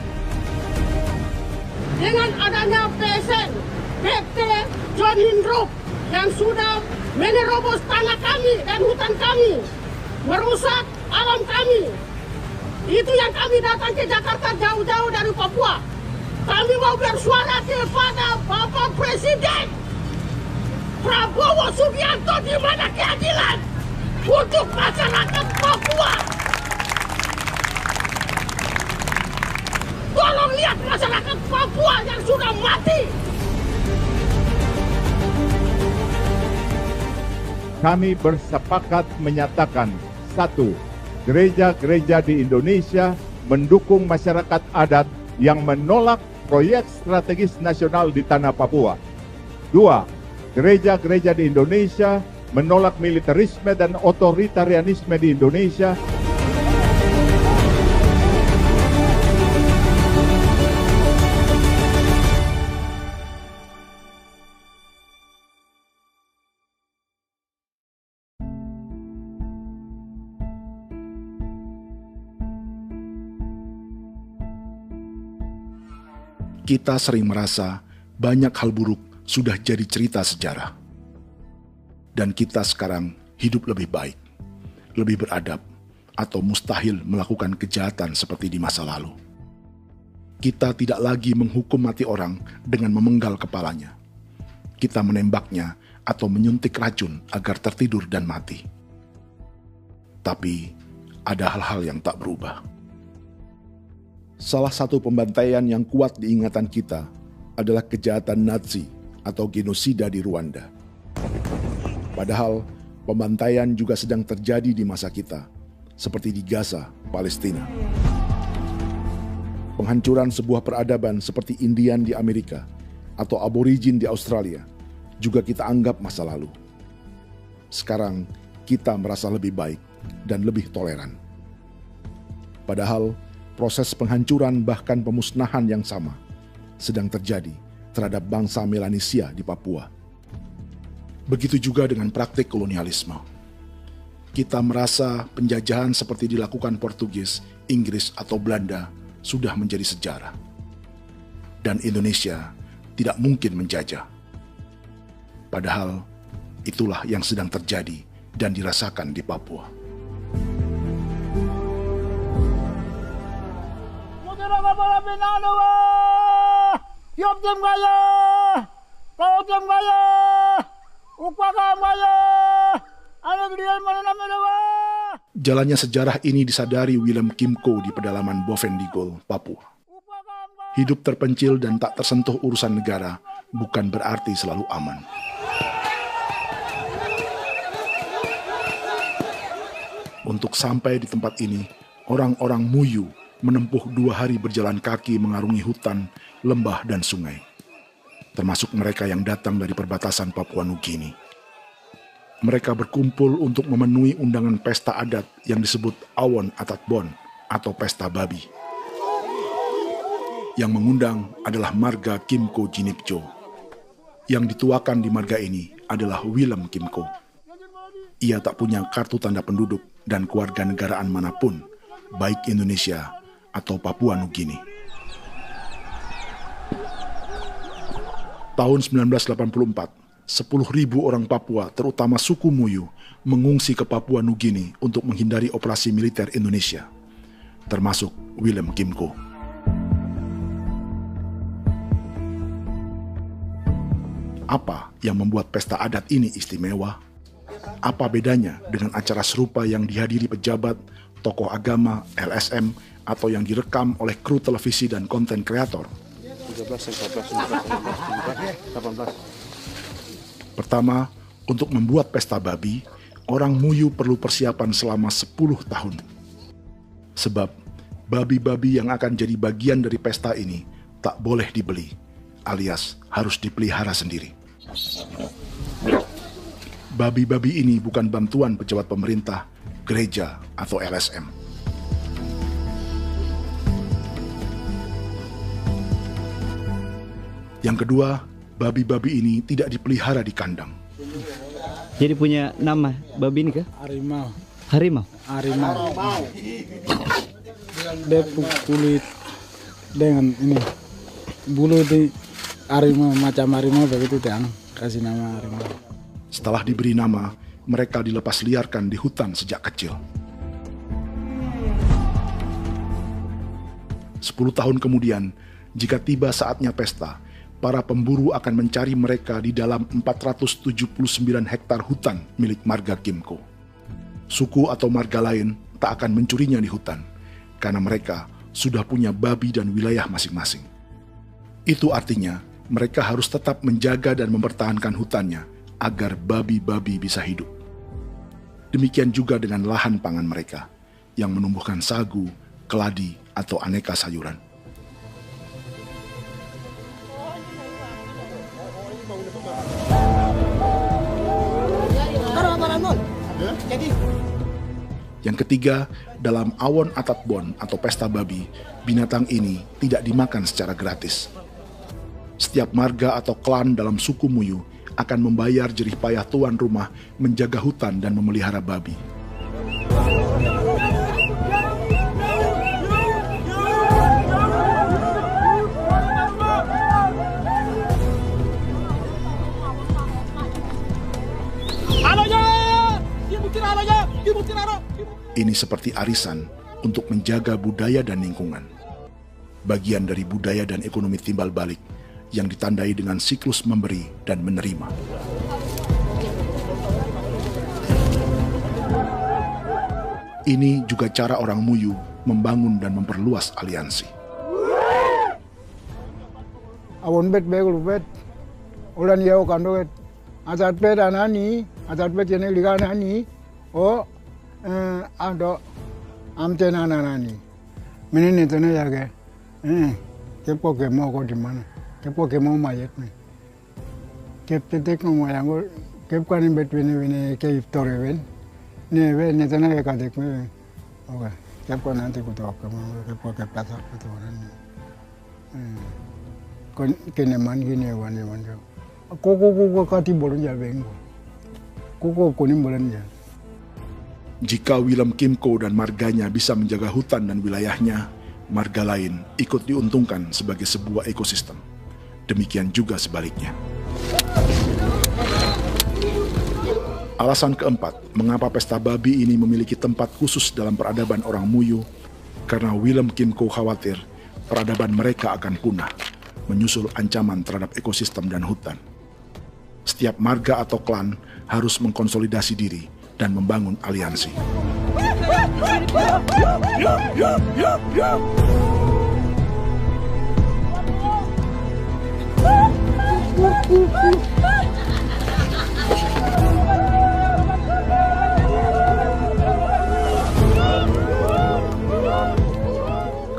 Dengan adanya PSN, PT John Hindro yang sudah menerobos tanah kami dan hutan kami, merusak alam kami. Itu yang kami datang ke Jakarta jauh-jauh dari Papua. Kami mau bersuara kepada Bapak Presiden Prabowo Subianto, di mana keadilan untuk masyarakat Papua. Tolong lihat masyarakat Papua yang sudah mati. Kami bersepakat menyatakan, 1. Gereja-gereja di Indonesia mendukung masyarakat adat yang menolak proyek strategis nasional di tanah Papua. 2. Gereja-gereja di Indonesia menolak militerisme dan otoritarianisme di Indonesia. Kita sering merasa banyak hal buruk sudah jadi cerita sejarah. Dan kita sekarang hidup lebih baik, lebih beradab, atau mustahil melakukan kejahatan seperti di masa lalu. Kita tidak lagi menghukum mati orang dengan memenggal kepalanya. Kita menembaknya atau menyuntik racun agar tertidur dan mati. Tapi ada hal-hal yang tak berubah. Salah satu pembantaian yang kuat di ingatan kita adalah kejahatan Nazi atau genosida di Rwanda. Padahal pembantaian juga sedang terjadi di masa kita, seperti di Gaza, Palestina. Penghancuran sebuah peradaban seperti Indian di Amerika atau aborigin di Australia juga kita anggap masa lalu. Sekarang kita merasa lebih baik dan lebih toleran. Padahal proses penghancuran bahkan pemusnahan yang sama sedang terjadi terhadap bangsa Melanesia di Papua. Begitu juga dengan praktik kolonialisme. Kita merasa penjajahan seperti dilakukan Portugis, Inggris, atau Belanda sudah menjadi sejarah. Dan Indonesia tidak mungkin menjajah. Padahal itulah yang sedang terjadi dan dirasakan di Papua. Jalannya sejarah ini disadari Willem Kimco di pedalaman Bovendigol, Papua. Hidup terpencil dan tak tersentuh urusan negara bukan berarti selalu aman. Untuk sampai di tempat ini, orang-orang Muyu menempuh 2 hari berjalan kaki mengarungi hutan, lembah, dan sungai. Termasuk mereka yang datang dari perbatasan Papua Nugini. Mereka berkumpul untuk memenuhi undangan pesta adat yang disebut Awon Atatbon atau Pesta Babi. Yang mengundang adalah marga Kimco Jinipjo. Yang dituakan di marga ini adalah Willem Kimco. Ia tak punya kartu tanda penduduk dan kewarganegaraan manapun, baik Indonesia atau Papua Nugini. Tahun 1984, 10.000 orang Papua, terutama suku Muyu, mengungsi ke Papua Nugini untuk menghindari operasi militer Indonesia, termasuk Willem Kimco. Apa yang membuat pesta adat ini istimewa? Apa bedanya dengan acara serupa yang dihadiri pejabat, tokoh agama, LSM, atau yang direkam oleh kru televisi dan konten kreator? 18. Pertama, untuk membuat pesta babi, orang Muyu perlu persiapan selama 10 tahun. Sebab, babi-babi yang akan jadi bagian dari pesta ini tak boleh dibeli, alias harus dipelihara sendiri. Babi-babi ini bukan bantuan pejabat pemerintah, gereja, atau LSM. Yang kedua, babi-babi ini tidak dipelihara di kandang. Jadi punya nama babi ini kah? Harimau. Harimau? Harimau. Dia kulit dengan ini bulu di harimau, macam harimau begitu yang kasih nama harimau. Setelah diberi nama, mereka dilepas liarkan di hutan sejak kecil. 10 tahun kemudian, jika tiba saatnya pesta, para pemburu akan mencari mereka di dalam 479 hektar hutan milik marga Kimco. Suku atau marga lain tak akan mencurinya di hutan, karena mereka sudah punya babi dan wilayah masing-masing. Itu artinya, mereka harus tetap menjaga dan mempertahankan hutannya, agar babi-babi bisa hidup. Demikian juga dengan lahan pangan mereka, yang menumbuhkan sagu, keladi, atau aneka sayuran. Yang ketiga, dalam Awon Atatbon atau pesta babi, binatang ini tidak dimakan secara gratis. Setiap marga atau klan dalam suku Muyu akan membayar jerih payah tuan rumah menjaga hutan dan memelihara babi. Ini seperti arisan untuk menjaga budaya dan lingkungan. Bagian dari budaya dan ekonomi timbal balik yang ditandai dengan siklus memberi dan menerima. Ini juga cara orang Muyu membangun dan memperluas aliansi. Awon bet begul bet, ulan yau kando bet, asat bet anani, asat bet yang ligan anani, oh, ado amten anani, menini tu na jaga, kepo kemo ko di mana. Kepo kemo mayat nih. Kep tetek mau yang gue kep kanin bet wini ke iftore wen. Nih wen nih tanah ke kadek nih. Oke. Kep kan nanti kutu apa mau kepo kep pasar kutu orang. Kon keneman gini wan. Koko kati bolon jalbeng. Koko kuning bolon jal. Jika Willem Kimco dan marganya bisa menjaga hutan dan wilayahnya, marga lain ikut diuntungkan sebagai sebuah ekosistem. Demikian juga sebaliknya. Alasan keempat, mengapa pesta babi ini memiliki tempat khusus dalam peradaban orang Muyu, karena Willem Kimco khawatir peradaban mereka akan punah, menyusul ancaman terhadap ekosistem dan hutan. Setiap marga atau klan harus mengkonsolidasi diri dan membangun aliansi.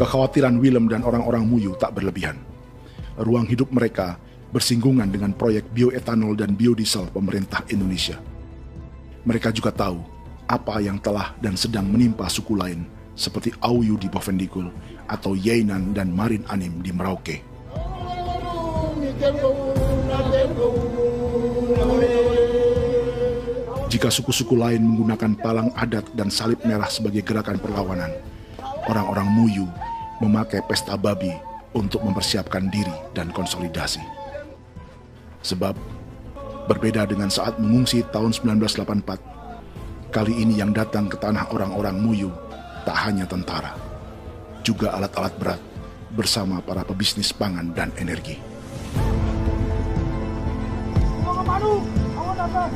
Kekhawatiran Willem dan orang-orang Muyu tak berlebihan. Ruang hidup mereka bersinggungan dengan proyek bioetanol dan biodiesel pemerintah Indonesia. Mereka juga tahu apa yang telah dan sedang menimpa suku lain seperti Auyu di Bovendigul atau Yainan dan Marin Anim di Merauke. Jika suku-suku lain menggunakan palang adat dan salib merah sebagai gerakan perlawanan, orang-orang Muyu memakai pesta babi untuk mempersiapkan diri dan konsolidasi. Sebab, berbeda dengan saat mengungsi tahun 1984, kali ini yang datang ke tanah orang-orang Muyu tak hanya tentara, juga alat-alat berat bersama para pebisnis pangan dan energi. Awan